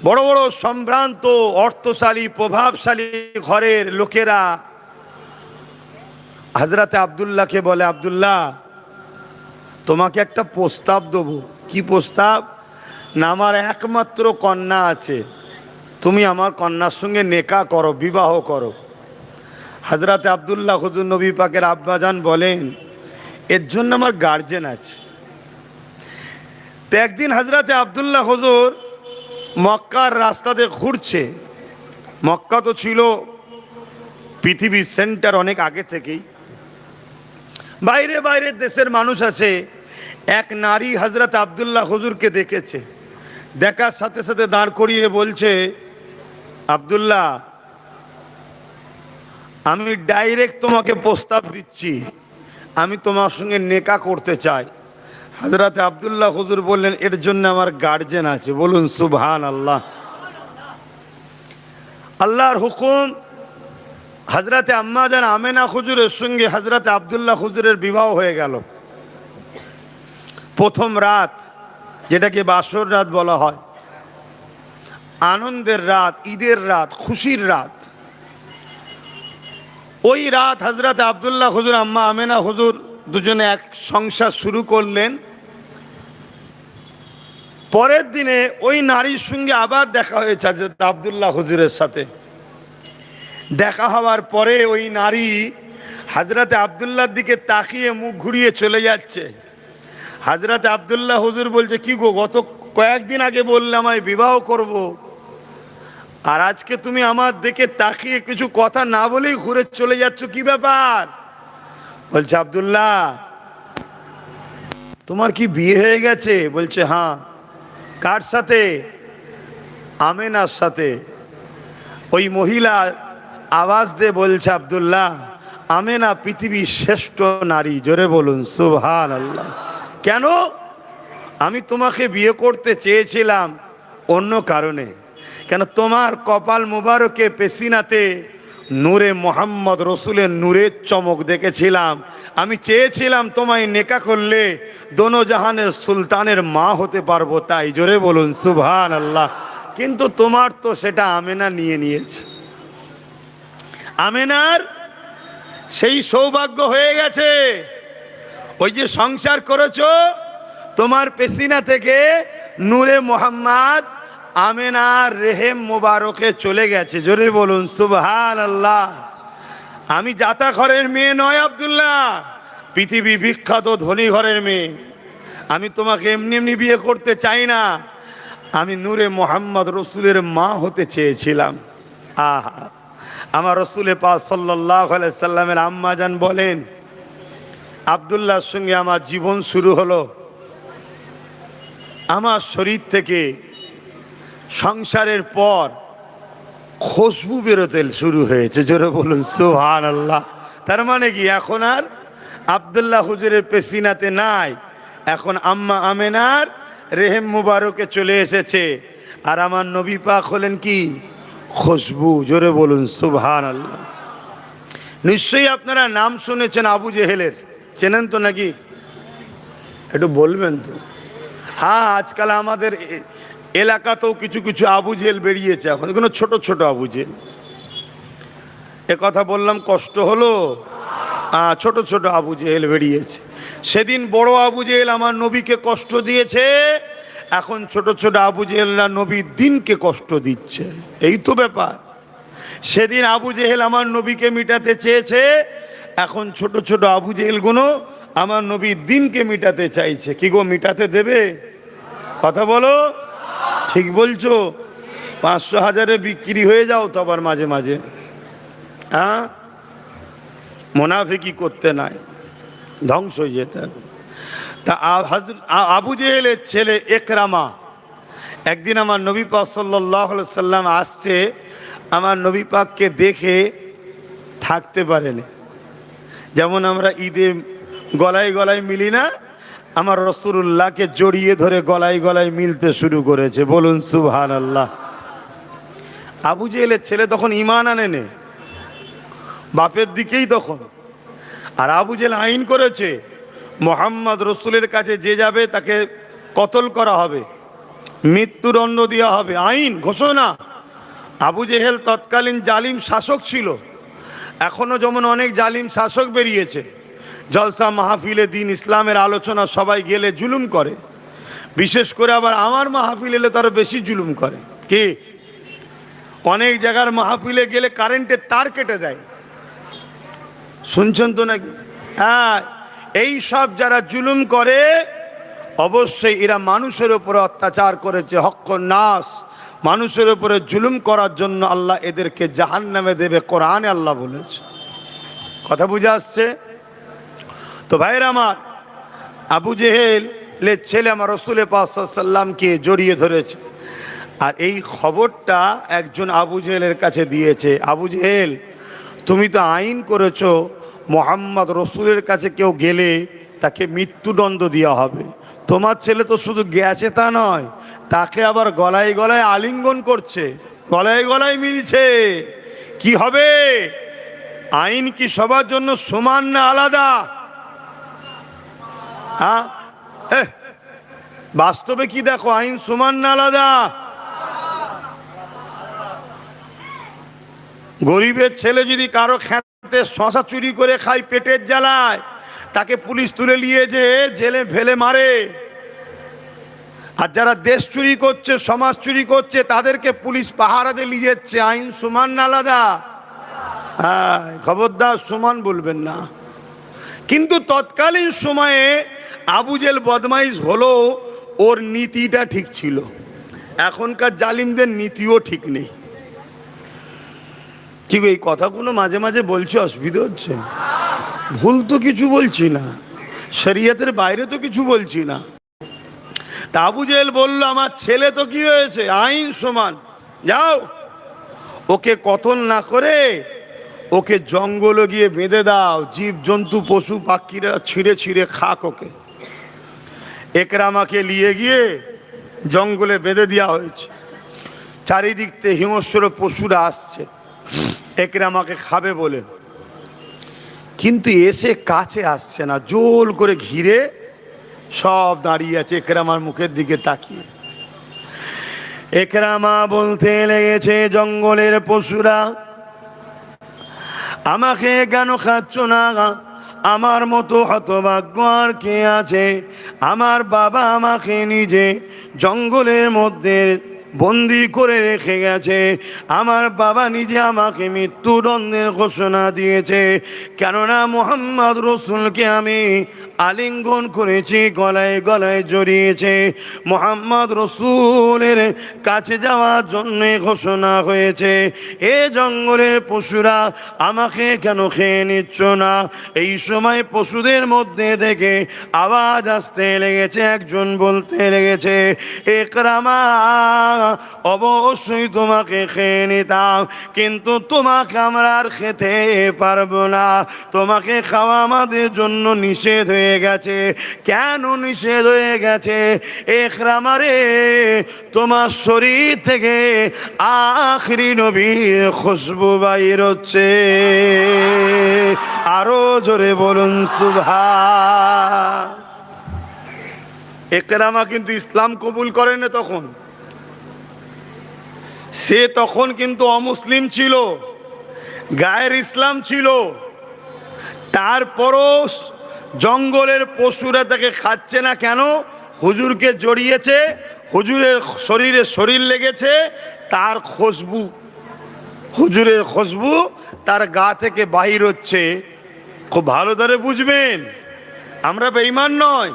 বড় বড় সম্ভ্রান্ত অর্থশালী প্রভাবশালী ঘরের লোকেরা হযরতে আব্দুল্লাহকে বলে, আব্দুল্লাহ তোমাকে একটা প্রস্তাব দেবো। কি প্রস্তাব? না, আমার একমাত্র কন্যা আছে, তুমি আমার কন্যার সঙ্গে নেকা করো, বিবাহ করো। হযরতে আব্দুল্লাহ হুজুর নবী পাকের আব্বাজান বলেন, এর জন্য আমার গার্জেন আছে। তো একদিন হযরতে আব্দুল্লাহ হুজুর মক্কার রাস্তাতে ঘুরছে। মক্কা তো ছিল পৃথিবীর সেন্টার অনেক আগে থেকেই, বাইরে বাইরের দেশের মানুষ আছে। এক নারী হযরতে আব্দুল্লাহ হুজুরকে দেখেছে, দেখার সাথে সাথে দাঁড় করিয়ে বলছে, আব্দুল্লাহ আমি ডাইরেক্ট তোমাকে প্রস্তাব দিচ্ছি, আমি তোমার সঙ্গে নেকা করতে চাই। হযরতে আব্দুল্লাহ হুজুর বললেন, এর জন্য আমার গার্জেন আছে। বলুন সুবহানাল্লাহ। আল্লাহর হুকুম, হযরতে আম্মা জান আমেনা হুজুরের সঙ্গে হযরতে আব্দুল্লাহ হুজুরের বিবাহ হয়ে গেল। প্রথম রাত, যেটাকে বাসর রাত বলা হয়, আনন্দের রাত, ঈদের রাত, খুশির রাত। ওই রাত হযরতে আব্দুল্লাহ হুজুর আম্মা আমেনা হুজুর দুজনে এক সংসার শুরু করলেন। পরের দিনে ওই নারীর সঙ্গে আবার দেখা হয়েছে হযরত আব্দুল্লাহ হুজুরের সাথে। দেখা হওয়ার পরে ওই নারী হযরতে আব্দুল্লাহর দিকে তাকিয়ে মুখ ঘুরিয়ে চলে যাচ্ছে। হযরতে আব্দুল্লাহ হুজুর বলছে, কি গো, গত কয়েকদিন আগে বললে আমায় বিবাহ করব, আর আজকে তুমি আমার দিকে তাকিয়ে কিছু কথা না বলেই ঘুরে চলে যাচ্ছ, কি ব্যাপার? বলছে, আব্দুল্লাহ তোমার কি বিয়ে হয়ে গেছে? বলছে, হ্যাঁ। কার সাথে? আমেনার সাথে। ওই মহিলা আওয়াজ দিয়ে বলছে, আব্দুল্লাহ আমেনা পৃথিবীর শ্রেষ্ঠ নারী। জোরে বলুন সুবহানাল্লাহ। কেন? আমি তোমাকে বিয়ে করতে চেয়েছিলাম অন্য কারণে। কেন? তোমার কপাল মুবারকে পেছিনাতে নূরে মোহাম্মদ রসুলের নূরের চমক দেখেছিলাম। আমি চেয়েছিলাম তোমায় নেকা করলে দোনো জাহানের সুলতানের মা হতে পারবো, তাই জোরে বলুন সুবহানাল্লাহ। কিন্তু তোমার তো সেটা আমেনা নিয়ে নিয়েছে। আমেনার সেই সৌভাগ্য হয়ে গেছে, ওই যে সংসার করেছো তোমার পেসিনা থেকে নূরে মোহাম্মদ আমেনার রেহেম মোবারকে চলে গেছে, জোরে বলুন সুবহানাল্লাহ। আমি জাতা ঘরের মেয়ে নয় আব্দুল্লাহ, পৃথিবী বিখ্যাত ধনী ঘরের মেয়ে। আমি তোমাকে এমনি এমনি বিয়ে করতে চাই না, আমি নূরে মোহাম্মদ রসুলের মা হতে চেয়েছিলাম। আহা, আমার রসুলে পাক সাল্লাল্লাহু আলাইহি সাল্লামের আম্মা জান বলেন, আব্দুল্লাহর সঙ্গে আমার জীবন শুরু হলো। আমার শরীর থেকে সংসারের পর খুশবু বেরোতে শুরু হয়েছে, জোরে বলুন সুবহানাল্লাহ। তার মানে কি এখন আর আব্দুল্লাহ হুজুরের পেসিনাতে নাই, এখন আম্মা আমেনার রেহেম মুবারকে চলে এসেছে। আর আমার নবী পাক হলেন কি খুশবু, জোরে বলুন সুবহানাল্লাহ। নিশ্চয়ই আপনারা নাম শুনেছেন আবু জেহেলের, চেনেন তো নাকি? একটু বলবেন তো। হ্যাঁ, আজকাল আমাদের এলাকাতেও কিছু কিছু আবু জেহেল বেরিয়েছে, এখন এগুলো ছোট ছোট আবু জেহেল। এ কথা বললাম কষ্ট হলো? ছোট ছোট আবু জেহেল বেরিয়েছে। সেদিন বড় আবু জেহেল আমার নবীকে কষ্ট দিয়েছে, এখন ছোট ছোট আবু জেহেলরা নবীর দিনকে কষ্ট দিচ্ছে। এই তো ব্যাপার। সেদিন আবু জেহেল আমার নবীকে মিটাতে চেয়েছে, এখন ছোট ছোট আবু জেহেলগুলো আমার নবীর দিনকে মিটাতে চাইছে। কি গো, মিটাতে দেবে? কথা বলো, ঠিক বলছো? 500-1000 বিক্রি হয়ে যাও তো আবার মাঝে মাঝে। হ্যাঁ, মুনাফিকি করতে নাই, ধ্বংস হয়ে যেতে হবে। তা আবু জেহেলের ছেলে একরামা একদিন আমার নবী পাক সাল্লাল্লাহু আলাইহি সাল্লাম আসছে, আমার নবী পাককে দেখে থাকতে পারেনি। যেমন আমরা ঈদে গলায় গলায় মিলি না, আমার রাসূলুল্লাহকে জড়িয়ে ধরে গলায় গলায় মিলতে শুরু করেছে, বলুন সুবহানাল্লাহ। আবু জেহেলের ছেলে তখন ঈমান আনেনি, বাপের দিকেই তখন। আর আবু জেহেল আইন করেছে, মুহাম্মদ রসুলের কাছে যে যাবে তাকে কতল করা হবে, মৃত্যুদণ্ড দেওয়া হবে, আইন ঘোষণা। আবু জেহেল তৎকালীন জালিম শাসক ছিল, এখনো যেমন অনেক জালিম শাসক বেরিয়েছে। জলসা মাহফিলে দিন ইসলামের আলোচনা সবাই গেলে জুলুম করে, বিশেষ করে আবার আমার মাহফিল এলে তারা বেশি জুলুম করে। কি, অনেক জায়গার মাহফিলে গেলে কারেন্টের তার কেটে দেয়, শুনছেন তো নাকি? হ্যাঁ, এই সব যারা জুলুম করে অবশ্যই এরা মানুষের উপরে অত্যাচার করেছে, হক্কুন নাস, মানুষের উপরে জুলুম করার জন্য আল্লাহ এদেরকে জাহান্নামে দেবে, কোরআনে আল্লাহ বলেছে। কথা বুঝে আসছে তো ভাইরা আমার? আবু জেহেলের ছেলে আমার রাসূল পাক সাল্লাল্লাহু আলাইহি সাল্লামকে জড়িয়ে ধরেছে, আর এই খবরটা একজন আবু জেহেলের কাছে দিয়েছে। আবু জেহেল, তুমি তো আইন করেছো মুহাম্মদ রসুলের কাছে কেউ গেলে তাকে মৃত্যুদণ্ড দেওয়া হবে, তোমার ছেলে তো শুধু গেছে তা নয়, তাকে আবার গলায় গলায় আলিঙ্গন করছে, গলায় গলায় মিলছে। কি হবে? আইন কি সবার জন্য সমান না আলাদা? হ্যাঁ, বাস্তবে কি দেখো, আইন সমান না আলাদা? গরিবের ছেলে যদি কারো খেতে শশা চুরি করে খায়, পেটের জ্বালায়, তাকে পুলিশ তুলে নিয়ে যে জেলে ফেলে মারে। আর যারা দেশ চুরি করছে, সমাজ চুরি করছে, তাদেরকে পুলিশ পাহারা দিয়ে নিয়ে যাচ্ছে। আইন সমান না আলাদা? হ্যাঁ, খবরদার সমান বলবেন না। কিন্তু তৎকালীন সময়ে আবু জেহেল বদমাইশ হলো, ওর নীতিটা ঠিক ছিল। এখনকার জালিমদের নীতিও ঠিক নেই। কি গো, এই কথাগুলো মাঝে মাঝে বলছি, অসুবিধা হচ্ছে? ভুল তো কিছু বলছি না, শরীয়তের বাইরে তো কিছু বলছি না। তা আবু জেহেল বলল, আমার ছেলে তো কি হয়েছে, আইন সমান, যাও ওকে কতল না করে ওকে জঙ্গলে গিয়ে বেঁধে দাও, জীব জন্তু পশু পাখিরা ছিঁড়ে ছিঁড়ে খাক ওকে। একরামাকে নিয়ে গিয়ে জঙ্গলে বেঁধে দেওয়া হয়েছে। চারিদিক থেকে হিংস্র পশুরা আসছে, একরামাকে খাবে বলে, কিন্তু এসে কাছে আসছে না, জোল করে ঘিরে সব দাঁড়িয়ে আছে একরামার মুখের দিকে তাকিয়ে। একরামা বলতে লেগেছে, জঙ্গলের পশুরা আমাকে কেন খাচ্ছ না? আমার মতো হতভাগ্য আর কে আছে? আমার বাবা আমাকে নিজে জঙ্গলের মধ্যে বন্দি করে রেখে গেছে। আমার বাবা নিজে আমাকে মৃত্যুদণ্ডের ঘোষণা দিয়েছে, কেননা মুহাম্মদ রসুলকে আমি আলিঙ্গন করেছি, গলায় গলায় জড়িয়েছে। মুহাম্মদ রসুলের কাছে যাওয়ার জন্য ঘোষণা হয়েছে। এ জঙ্গলের পশুরা আমাকে কেন খেয়ে নিচ্ছ না? এই সময় পশুদের মধ্যে থেকে আওয়াজ আসতে লেগেছে, একজন বলতে লেগেছে, একরামা অবশ্যই তোমাকে খেয়ে নিতাম, কিন্তু তোমাকে আমরা আর খেতে পারবো না। তোমাকে খাওয়া আমাদের জন্য নিষেধ হয়ে গেছে। কেন নিষেধ হয়ে গেছে? একরামা রে, তোমার শরীর থেকে আখরি নবীর খুশবু বাইর হচ্ছে। আরো জোরে বলুন সুবহান। একরামা কিন্তু ইসলাম কবুল করেন না তখন, সে তখন কিন্তু অমুসলিম ছিল, গায়ের ইসলাম ছিল। তারপরও জঙ্গলের পশুরা তাকে খাচ্ছে না কেন? হুজুরকে জড়িয়েছে, হুজুরের শরীরে শরীর লেগেছে, তার খুশবু, হুজুরের খুশবু তার গা থেকে বাহির হচ্ছে। খুব ভালো করে বুঝবেন, আমরা বেঈমান নয়,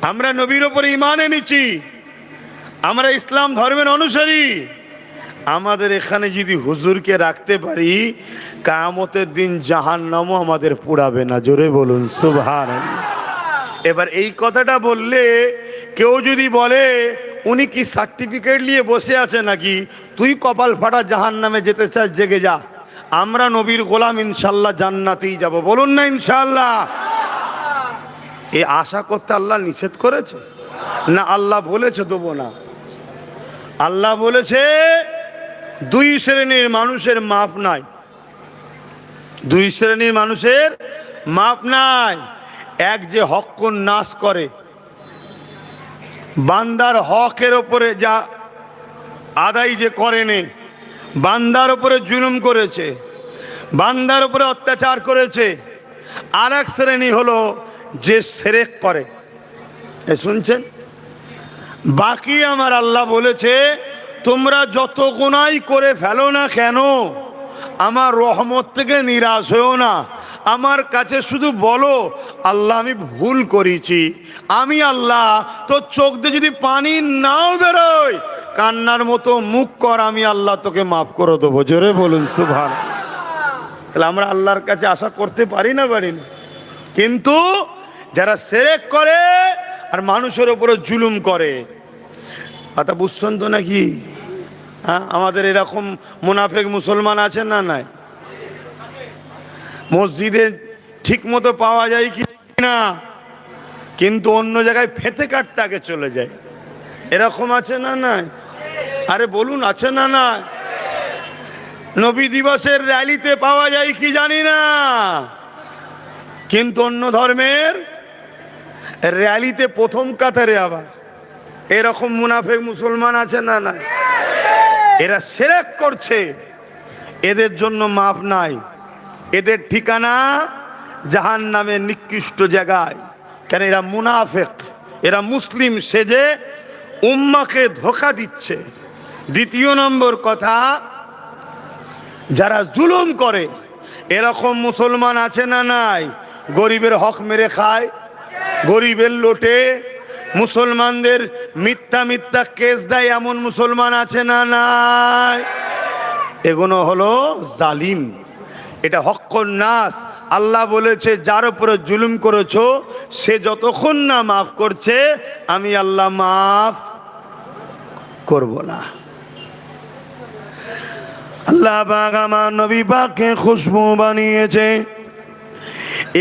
আমরা নবীর ওপর ঈমান এনেছি, আমরা ইসলাম ধর্মের অনুসারী। আমাদের এখানে যদি হুজুরকে রাখতে পারি, কিয়ামতের দিন জাহান্নামও আমাদের পোড়াবে না। জোরে বলুন সুবহানাল্লাহ। এবার এই কথাটা বললে কেউ যদি বলে, উনি কি সার্টিফিকেট নিয়ে বসে আছে নাকি? তুই কপাল ফাটা জাহান্নামে যেতে চাস, জেগে যা। আমরা নবীর গোলাম, ইনশাল্লাহ জান্নাতেই যাব। বলুন না ইনশাল্লাহ। এ আশা করতে আল্লাহ নিষেধ করেছে না? আল্লাহ বলেছে দেবো না? আল্লাহ বলেছে দুই শ্রেণীর মানুষের মাপ নাই, দুই শ্রেণীর মানুষের মাপ নাই। এক যে হক নাশ করে, বান্দার হকের ওপরে যা আদায় যে করেনি, বান্দার ওপরে জুলুম করেছে, বান্দার ওপরে অত্যাচার করেছে। আর এক শ্রেণী হলো যে শিরক করে। শুনছেন? বাকি আমার আল্লাহ বলেছে, তোমরা যত গুনাহ করে ফেলো না কেন, আমার রহমত থেকে নিরাশ হয়েও না। আমার কাছে শুধু বলো, আল্লাহ আমি ভুল করেছি। আমি আল্লাহ তোর চোখ দিয়ে যদি পানি নাও বেরোয়, কান্নার মতো মুখ কর, আমি আল্লাহ তোকে মাফ করে দেবো। জোরে বলুন সুবহানাল্লাহ। তাহলে আমরা আল্লাহর কাছে আশা করতে পারি না? পারি না। কিন্তু যারা শিরক করে আর মানুষের উপরে জুলুম করে, কথা বুঝছেন তো নাকি? হ্যাঁ, আমাদের এরকম মুনাফিক মুসলমান আছে না? নাই। মসজিদে ঠিক মতো পাওয়া যায় কি না, কিন্তু অন্য জায়গায় ফেতে কাটতে আগে চলে যায়। এরকম আছে না? নাই। আরে বলুন, আছে না? নাই। নবী দিবসের র্যালিতে পাওয়া যায় কি জানি না, কিন্তু অন্য ধর্মের র্যালিতে প্রথম কাতারে আবার। এরকম মুনাফিক মুসলমান আছে না? নাই। এরা শিরক করছে, এদের জন্য মাপ নাই। এদের ঠিকানা জাহান্নামের নিকৃষ্ট জায়গায়। কেন? এরা মুনাফিক, এরা মুসলিম সেজে উম্মাকে ধোঁকা দিচ্ছে। দ্বিতীয় নম্বর কথা, যারা জুলুম করে, এরকম মুসলমান আছে না? নাই। গরিবের হক মেরে খায়, গরিবের লোটে, মুসলমানদের মিথ্যা মিথ্যা কেস দেয়, এমন মুসলমান আছে না? নাই। এগুলো হলো জালিম, এটা হক্কুন নাস। আল্লাহ বলেছে, যার উপরে জুলুম করেছো সে যতক্ষণ না মাফ করছে, আমি আল্লাহ মাফ করব না। আল্লাহ পাক আমার নবী পাককে খুশবু বানিয়েছে।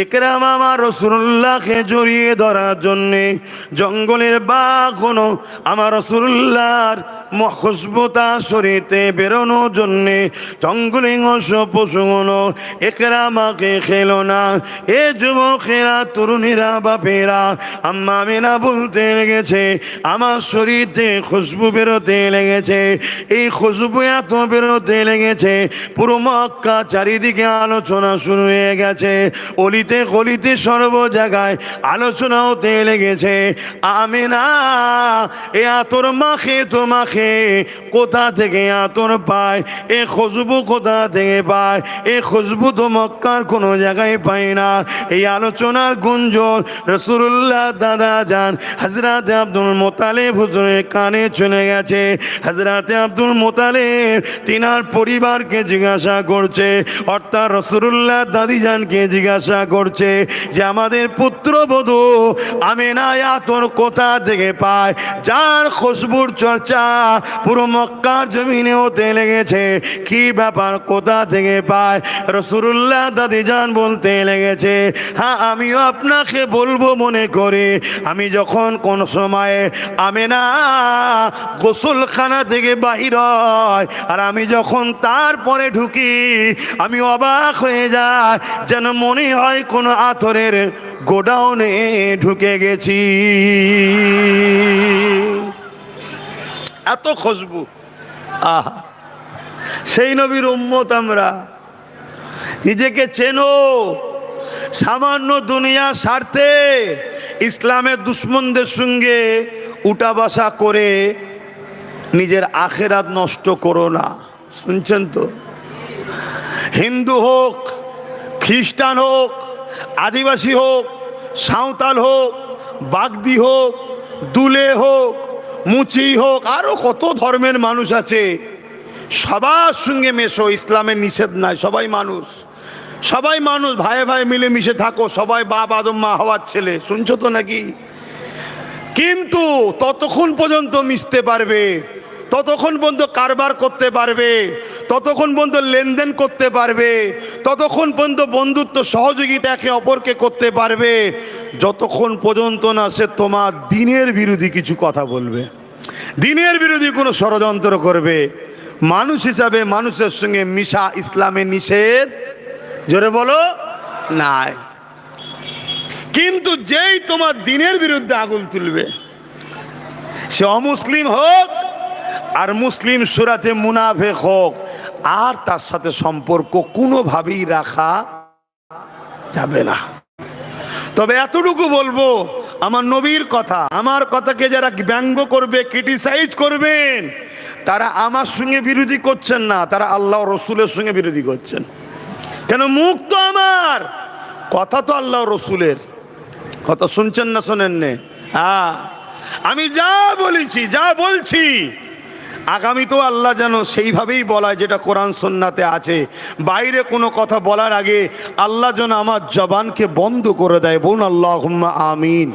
একরামা আমার রাসূলুল্লাহকে জড়িয়ে ধরার জন্যে জঙ্গলের বাঘ হলো আমার রাসূলুল্লাহর খুশবুতা শরীতে বেরোনোর জন্যে জঙ্গলে অশ্ব পশুগুলো একরামাকে খেলো না। এ যুবকেরা, তরুণীরা, বাপেরা, আম্মা আমিনা বলতে লেগেছে আমার শরীরে খুশবু বেরোতে লেগেছে। এই খুশবু এত বেরোতে লেগেছে পুরো মক্কা চারিদিকে আলোচনা শুরু হয়ে গেছে। অলিতে গলিতে সর্ব জায়গায় আলোচনা হতে লেগেছে। আমিনা এ আতর মাখে তো মাখে, কোথা থেকে আতর পায়, এ খুশবু কোথা থেকে পায়, এ খুশবু তো মক্কার কোনো জায়গায় পায় না। এই আলোচনার গুঞ্জন রাসূলুল্লাহ দাদা যান হযরত আব্দুল মুত্তালিব হুজুরের কানে চলে গেছে। হযরত আব্দুল মুত্তালিব তিনার পরিবারকে জিজ্ঞাসা করছে, অর্থাৎ রাসূলুল্লাহ দাদিজানকে জিজ্ঞাসা করছে যে আমাদের পুত্রবধূ আমিনা আতর কোথা থেকে পায়, যার খুশবুর চর্চা পুরো মক্কার জমিনে হতে লেগেছে, কি ব্যাপার, কোথা থেকে পায়? রাসূলুল্লাহ দাদিজান বলতে লেগেছে, হ্যাঁ আমিও আপনাকে বলবো মনে করে, আমি যখন কোন সময়ে আমিনা গোসলখানা থেকে বাহির হয় আর আমি যখন তারপরে ঢুকি, আমি অবাক হয়ে যাই, যেন মনে হয় কোনো আতরের গোডাউনে ঢুকে গেছি। এত খুশবু। আহা, সেই নবীর উম্মত আমরা। নিজেকে চেনো। সামান্য দুনিয়া স্বার্থে ইসলামের দুশ্মনদের সঙ্গে উঠা বসা করে নিজের আখেরাত নষ্ট করো না। শুনছেন তো? হিন্দু হোক, খ্রিস্টান হোক, আদিবাসী হোক, সাঁওতাল হোক, বাগদি হোক, দুলে হোক, মুচি হোক, আরো কত ধর্মের মানুষ আছে, সবার সঙ্গে মেশো। ইসলামের নিষেধ নাই। সবাই মানুষ, সবাই মানুষ, ভাই ভাই মিলে মিশে থাকো। সবাই বাপ আদম মা হওয়ার ছেলে। শুনছো তো নাকি? কিন্তু ততক্ষণ পর্যন্ত মিশতে পারবে, ততক্ষণ পর্যন্ত কারবার করতে পারবে, ততক্ষণ পর্যন্ত লেনদেন করতে পারবে, ততক্ষণ পর্যন্ত বন্ধুত্ব সহযোগিতা একে অপরকে করতে পারবে, যতক্ষণ পর্যন্ত না সে তোমার দ্বীনের বিরোধী কিছু কথা বলবে, দ্বীনের বিরোধী কোনো ষড়যন্ত্র করবে। মানুষ হিসাবে মানুষের সঙ্গে মিশা ইসলামের নিষেধ, জোরে বলো, নাই। কিন্তু যেই তোমার দ্বীনের বিরুদ্ধে আগুন তুলবে, সে অমুসলিম হোক আর মুসলিম সুরাতে মুনাফিক হোক, আর তার সাথে সম্পর্ক কোনোভাবেই রাখা যাবে না। তবে এতটুকু বলবো, আমার নবীর কথা, আমার কথাকে যারা ব্যঙ্গ করবে, ক্রিটিসাইজ করবেন, তারা আমার সঙ্গে বিরোধী করছেন না, তারা আল্লাহ রসুলের সঙ্গে বিরোধী করছেন। কেন? মুখ তো আমার, কথা তো আল্লাহ রসুলের। কথা শুনছেন না শোনেন নে? হ্যাঁ, আমি যা বলেছি, যা বলছি, আগামী তো আল্লাহ যেন সেইভাবেই বলায় যেটা কোরআন সুন্নাতে আছে। বাইরে কোনো কথা বলার আগে আল্লাহ যেন আমার জবানকে বন্ধ করে দেয়। বলুন আল্লাহুম্মা আমিন।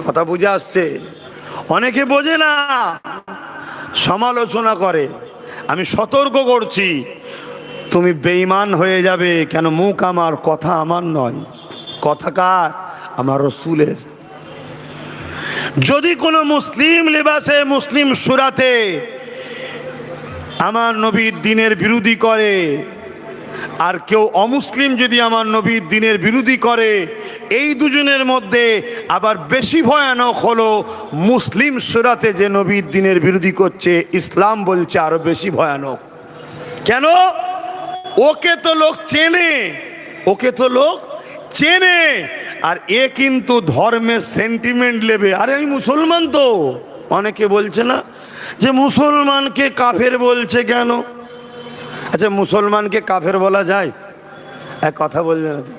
কথা বুঝে আসছে? অনেকে বোঝে না, সমালোচনা করে। আমি সতর্ক করছি, তুমি বেঈমান হয়ে যাবে। কেন? মুখ আমার, কথা আমার নয়। কথা কার? আমার রসুলের। যদি কোনো মুসলিম লেবাসে, মুসলিম সুরাতে আমার নবীর দ্বীনের বিরোধী করে, আর কেউ অমুসলিম যদি আমার নবীর দ্বীনের বিরোধী করে, এই দুজনের মধ্যে আবার বেশি ভয়ানক হলো মুসলিম সুরাতে যে নবীর দ্বীনের বিরোধী করছে। ইসলাম বলছে আরো বেশি ভয়ানক। কেন? ওকে তো লোক চেনে, ওকে তো লোক চেনে, আর এ কিন্তু ধর্মের সেন্টিমেন্ট নেবে। আরে আমি মুসলমান তো। অনেকে বলছে না যে মুসলমানকে কাফের বলছে কেন? আচ্ছা, মুসলমানকে কাফের বলা যায়? এক কথা বলবে না তো?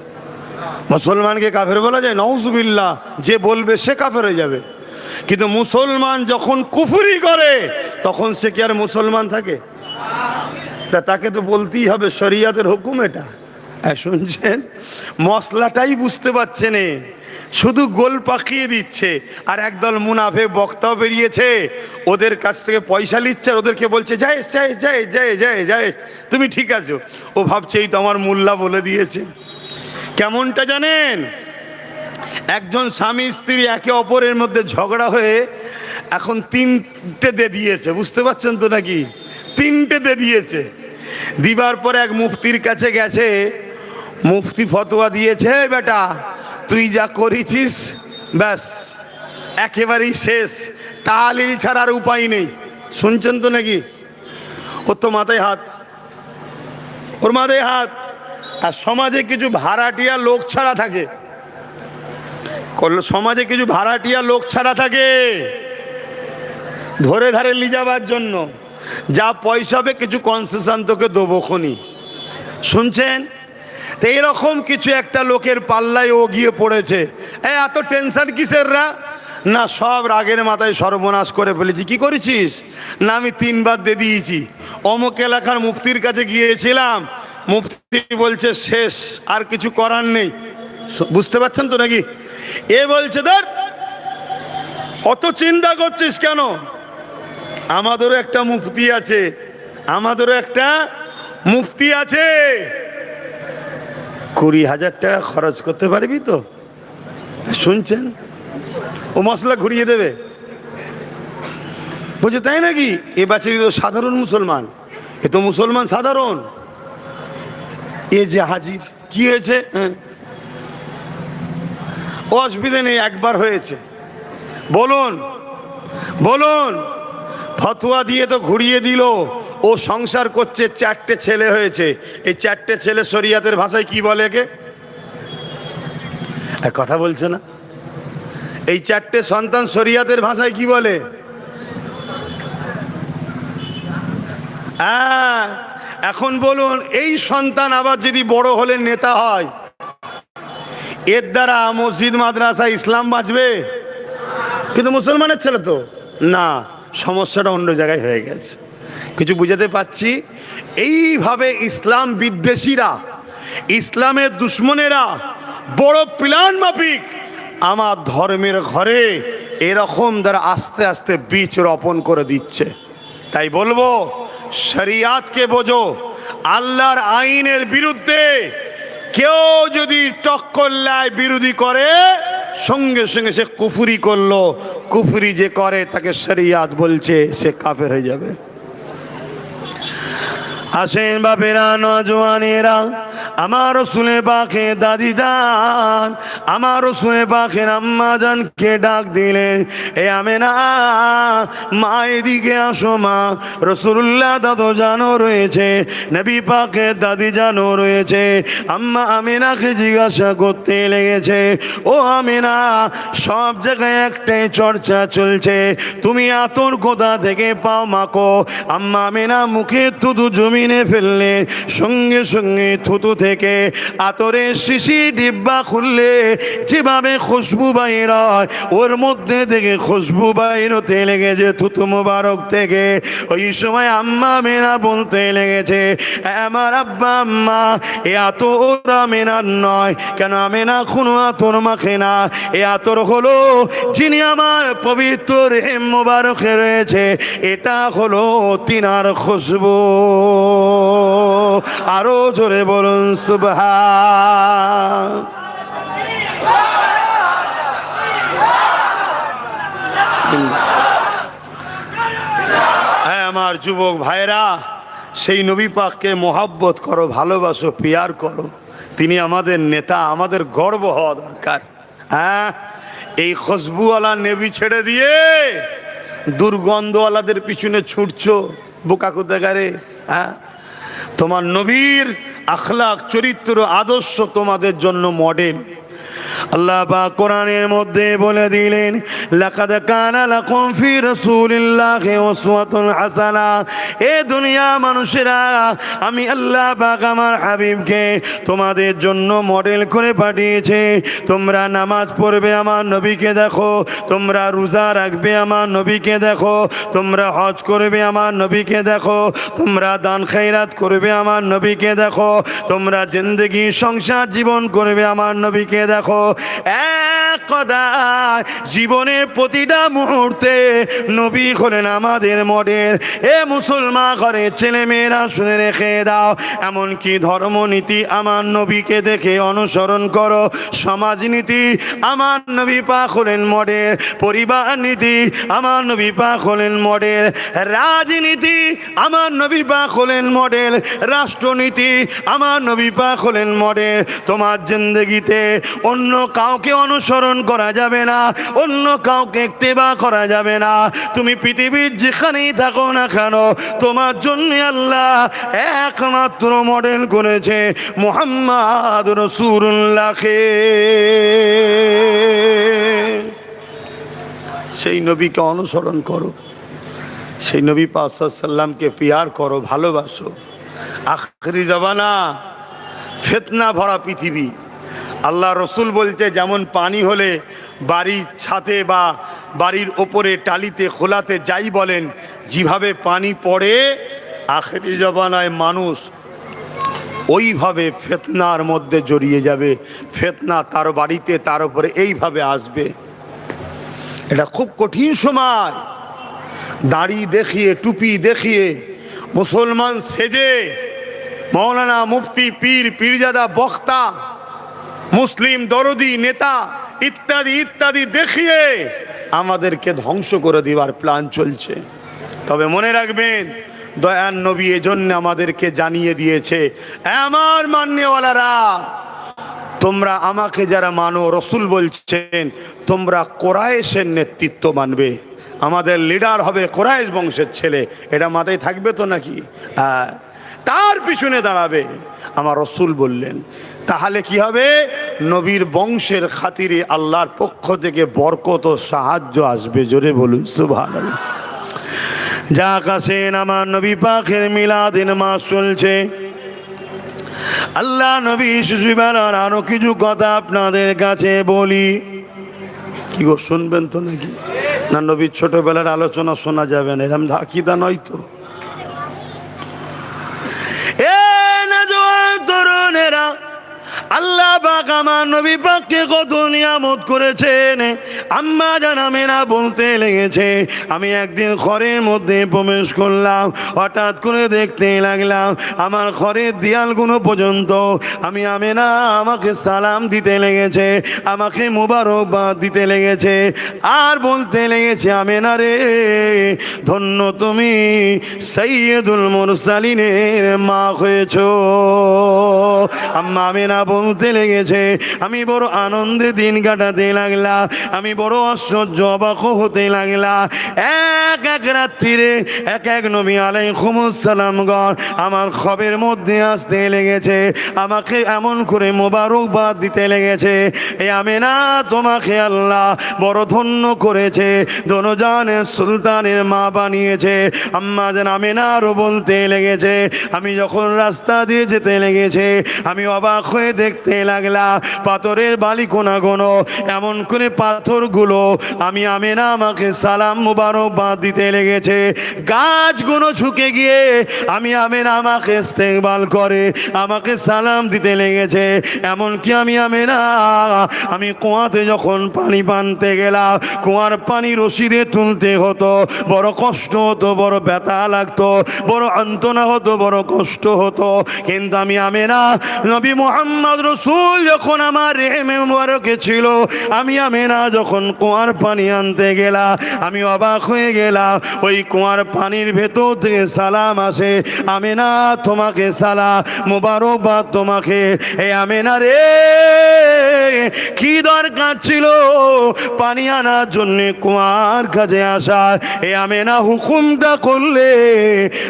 মুসলমানকে কাফের বলা যায়? নাউজুবিল্লাহ, যে বলবে সে কাফের হয়ে যাবে। কিন্তু মুসলমান যখন কুফরি করে, তখন সে কি আর মুসলমান থাকে? তা তাকে তো বলতেই হবে, শরিয়াতের হুকুম এটা। শুনছেন? মশলাটাই বুঝতে পারছেন, শুধু গোল পাকিয়ে দিচ্ছে। আর একদল মুনাফে বক্তাও বেরিয়েছে, ওদের কাছ থেকে পয়সা নিচ্ছে, ওদেরকে বলছে যাই যাই যাই যাই যাই যাই, তুমি ঠিক আছো। ও ভাবছে এই তো আমার মোল্লা বলে দিয়েছে। কেমনটা জানেন? একজন স্বামী স্ত্রী একে অপরের মধ্যে ঝগড়া হয়ে এখন 3টে দিয়েছে, বুঝতে পারছেন তো নাকি? 3টে দিয়েছে। দিবার পরে এক মুফতির কাছে গেছে, মুফতি ফতোয়া দিয়েছে, বেটা তুই যা করেছিস ব্যাস একেবারেই শেষ, তাহলিল ছাড়ার উপায় নেই। শুনছেন তো নাকি? ওর তো মাথায় হাত, ওর মাথায় হাত। আর সমাজে কিছু ভাড়াটিয়া লোক ছাড়া থাকে, সমাজে কিছু ভাড়াটিয়া লোক ছাড়া থাকে ধরে ধারে নিয়ে যাবার জন্য, যা পয়সা হবে কিছু কনসেশন তোকে দেবো খনি। শুনছেন? তো এরকম কিছু একটা লোকের পাল্লায় ও গিয়ে পড়েছে। এত টেনশন কিসের রা? না সব রাগের মাথায় সর্বনাশ করে ফেলেছি। কি করেছিস? না আমি 3বার দিয়ে দিয়েছি। অমুক এলাকার মুফতির কাছে গিয়েছিলাম, মুফতি বলছে শেষ, আর কিছু করার নেই। বুঝতে পারছেন তো নাকি? এ বলছে ধর অত চিন্তা করছিস কেন, আমাদেরও একটা মুফতি আছে, আমাদেরও একটা মুফতি আছে, 20,000 টাকা খরচ করতে পারবি তো? শুনছেন? ও মশলা ঘুরিয়ে দেবে। বলছে তাই নাকি? এ বাচ্চাটি তো সাধারণ মুসলমান, এ তো মুসলমান সাধারণ, এ যে হাজির, কি হয়েছে? অসুবিধা নেই, একবার হয়েছে। বলুন বলুন। ফতোয়া দিয়ে তো ঘুরিয়ে দিল। ও সংসার করছে, 4টে ছেলে হয়েছে। এই 4টে ছেলে শরিয়াতের ভাষায় কি বলে? কে কথা বলছে না? এই 4টে সন্তান শরিয়াতের ভাষায় কি বলে? এখন বলুন, এই সন্তান আবার যদি বড় হলে নেতা হয়, এর দ্বারা মসজিদ মাদ্রাসা ইসলাম বাঁচবে? কিন্তু মুসলমানের ছেলে তো না, সমস্যাটা অন্য জায়গায় হয়ে গেছে। কিছু বুঝাতে পারছি? এইভাবে ইসলাম বিদ্বেষীরা, ইসলামের দুশ্মনেরা বড় প্ল্যান মাফিক আমার ধর্মের ঘরে এরকম দ্বারা আস্তে আস্তে বীজ রোপণ করে দিচ্ছে। তাই বলবো, শরিয়াতকে বোঝো। আল্লাহর আইনের বিরুদ্ধে কেউ যদি টক্কর লাই বিরোধী করে, সঙ্গে সঙ্গে সে কুফরি করলো। কুফরি যে করে তাকে শরিয়াত বলছে, সে কাফের হয়ে যাবে। আসেন বাপেরা, নজওয়ানেরা, আমার রসুলে পাকে দাদি যান, আমার রসুলে পাকের আম্মা জানকে ডাক দিলেন, এ আমেনা মা এদিকে আসো মা। রসুল্লাহ দাদু জানো রয়েছে, নবী পাকে দাদি জানো রয়েছে। আম্মা আমিনাকে জিজ্ঞাসা করতে লেগেছে, ও আমিনা সব জায়গায় একটাই চর্চা চলছে, তুমি আতর কোথা থেকে পাও মাকো? আম্মা আমিনা মুখে থুতু জমিনে ফেললে, সঙ্গে সঙ্গে থুতু থেকে আতরের শিশি ডিব্বা খুললে যেভাবে খুশবু বাইর হয়, ওর মধ্যে থেকে খুশবু বাইর হতে লেগেছে থুতু মোবারক থেকে। ওই সময় আম্মা মেনা বলতে লেগেছে, আমার আব্বা আম্মা এ আতর আমেনার নয়। কেন? আমেনা কোনো আতর মাখে না। এ আতর হলো যিনি আমার পবিত্র রেহেম মোবারকে রয়েছে, এটা হলো তিনার খুশবু। আরো জোরে বলুন সুবহান। হ্যাঁ আমার যুবক ভাইরা, সেই নবী পাককে মোহাব্বত করো, ভালোবাসো, পিয়ার করো। তিনি আমাদের নেতা, আমাদের গর্ব হওয়া দরকার। হ্যাঁ, এই খুশবুওয়ালা নবী ছেড়ে দিয়ে দুর্গন্ধওয়ালাদের পিছনে ছুটছো, বোকা কোথাকারে। হ্যাঁ, তোমার নবীর আখলাক, চরিত্র, আদর্শ তোমাদের জন্য মডেল। আল্লাহ পাক কোরআনের মধ্যে বলে দিলেন, লাকাদ কানা লাকুম ফি রাসূলিল্লাহি উসওয়াতুন হাসানা। এ দুনিয়া মানুষেরা, আমি আল্লাহ পাক আমার হাবিবকে তোমাদের জন্য মডেল করে পাঠিয়েছে। তোমরা নামাজ পড়বে, আমার নবীকে দেখো। তোমরা রোজা রাখবে, আমার নবীকে দেখো। তোমরা হজ করবে, আমার নবীকে দেখো। তোমরা দান খয়রাত করবে, আমার নবীকে দেখো। তোমরা জিন্দেগি সংসার জীবন করবে, আমার নবীকে দেখো। এক কথায় জীবনের প্রতিটা মুহূর্তে নবী হলেন আমাদের মডেল। এ মুসলমান ঘরে ছেলে মেয়েরা শুনে রেখে দাও, এমনকি ধর্মনীতি আমার নবীকে দেখে অনুসরণ করো, সমাজনীতি আমার নবী পাক হলেন মডেল, পরিবার নীতি আমার নবী পাক হলেন মডেল, রাজনীতি আমার নবী পাক হলেন মডেল, রাষ্ট্রনীতি আমার নবী পাক হলেন মডেল। তোমার জিন্দেগিতে অন্য কাউকে অনুসরণ করা যাবে না, অন্য কাউকে ইত্তেবা করা যাবে না। তুমি পৃথিবীর যেখানেই থাকো না কেন, তোমার জন্য আল্লাহ একমাত্র মডেল করেছে মুহাম্মদ রাসূলুল্লাহকে। সেই নবীকে অনুসরণ করো, সেই নবী পাক সাল্লাল্লাহু আলাইহি সাল্লামকে পিয়ার করো, ভালোবাসো। আখরি জামানা ফিতনা ভরা পৃথিবী। আল্লাহ রসুল বলছে যেমন পানি হলে বাড়ির ছাদে বা বাড়ির ওপরে টালিতে খোলাতে যাই বলেন, যেভাবে পানি পড়ে আখরি জামানায় মানুষ ওইভাবে ফিতনার মধ্যে জড়িয়ে যাবে। ফিতনা তার বাড়িতে তার উপরে এইভাবে আসবে। এটা খুব কঠিন সময়। দাড়ি দেখিয়ে টুপি দেখিয়ে মুসলমান সেজে মৌলানা মুফতি পীর পীরজাদা বক্তা মুসলিম দরদি নেতা ইত্যাদি ইত্যাদি দেখিয়ে আমাদেরকে ধ্বংস করে দেওয়ার প্ল্যান চলছে। তবে মনে রাখবেন, দয়ার নবী এজন্য আমাদেরকে জানিয়ে দিয়েছে, আমার মান্যওয়ালারা, তোমরা আমাকে যারা মানো, রসুল বলছেন তোমরা কোরাইশের নেতৃত্ব মানবে, আমাদের লিডার হবে কোরাইশ বংশের ছেলে। এটা মাথায় থাকবে তো নাকি? তার পিছনে দাঁড়াবে, আমার রসুল বললেন। তাহলে কি হবে? নবীর বংশের খাতিরে আল্লাহর পক্ষ থেকে বরকত ও সাহায্য আসবে। জোরে বলুন সুবহানাল্লাহ। যা কাছেন আমার নবী পাকের মিলাদের মাস চলছে। আল্লাহ নবী শিশুবেলার আরো কিছু কথা আপনাদের কাছে বলি। কি গো, শুনবেন তো নাকি? না নবীর ছোটবেলার আলোচনা শোনা যাবে না, এরকম ধাকিদা নয় তো? তরুণেরা, আল্লাহ পাক আমার নবী পাককে কত নিয়ামত করেছেন। আম্মা জান আমেনা বলতে লেগেছে, আমি একদিন ঘরের মধ্যে প্রবেশ করলাম, হঠাৎ করে দেখতে লাগলাম আমার ঘরের দেয়ালগুলো পর্যন্ত আমি আমেনা আমাকে সালাম দিতে লেগেছে, আমাকে মুবারকবাদ দিতে লেগেছে, আর বলতে লেগেছে, আমেনা রে ধন্য তুমি সাইয়্যিদুল মুরসালিনের মা হয়েছো। আম্মা আমেনা বলতে লেগেছে, আমি বড় আনন্দে দিন কাটাতে লাগলাম, আমি বড় আশ্চর্য অবাক হতে লাগলাম। এক এক রাত্রিরে এক এক নবী আলাইহিস সালামগণ আমার খবের মধ্যে আসতে লেগেছে, আমাকে এমন করে মোবারকবাদ দিতে লেগেছে, এ আমেনা তোমাকে আল্লাহ বড় ধন্য করেছে, দোনোজানের সুলতানের মা বানিয়েছে। আম্মা জান আমেনারও বলতে লেগেছে, আমি যখন রাস্তা দিয়ে যেতে লেগেছে আমি অবাক হয়ে দেখতে লাগলাম পাথরের বালিকোনাগুলো, এমন করে পাথরগুলো আমি আমেনা আমাকে সালাম মুবারকবাদ দিতে লেগেছে। গাছগুলো ঝুঁকে গিয়ে আমি আমেনা আমাকে ইস্তেকবাল করে আমাকে সালাম দিতে লেগেছে। এমনকি আমি আমেনা আমি কুয়াতে যখন পানি পানতে গেলাম, কুয়ার পানি রশিদে তুলতে হতো, বড় কষ্ট হতো, বড় ব্যথা লাগতো, বড় যন্ত্রণা হতো, বড় কষ্ট হতো। কিন্তু আমি আমেনা নবী মুহাম্মদ রাসূল যখন আমার রেহেমে মুবারকে ছিল, আমি আমেনা যখন কুয়ার পানি আনতে গেলাম আমি অবাক হয়ে গেলাম। ওই কুয়ার পানির ভেতর থেকে সালাম আসে, আমেনা তোমাকে সালাম, মুবারকবাদ তোমাকে। এই আমেনা রে, কি দরকার ছিল পানি আনার জন্য কুয়ার কাছে আসার? এই আমেনা হুকুমটা করলে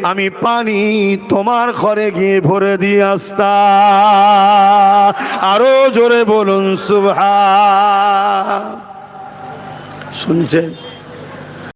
আমি পানি তোমার ঘরে গিয়ে ভরে দিয়ে আসতাম। আরো জোরে বলুন সুবহান। শুনছেন?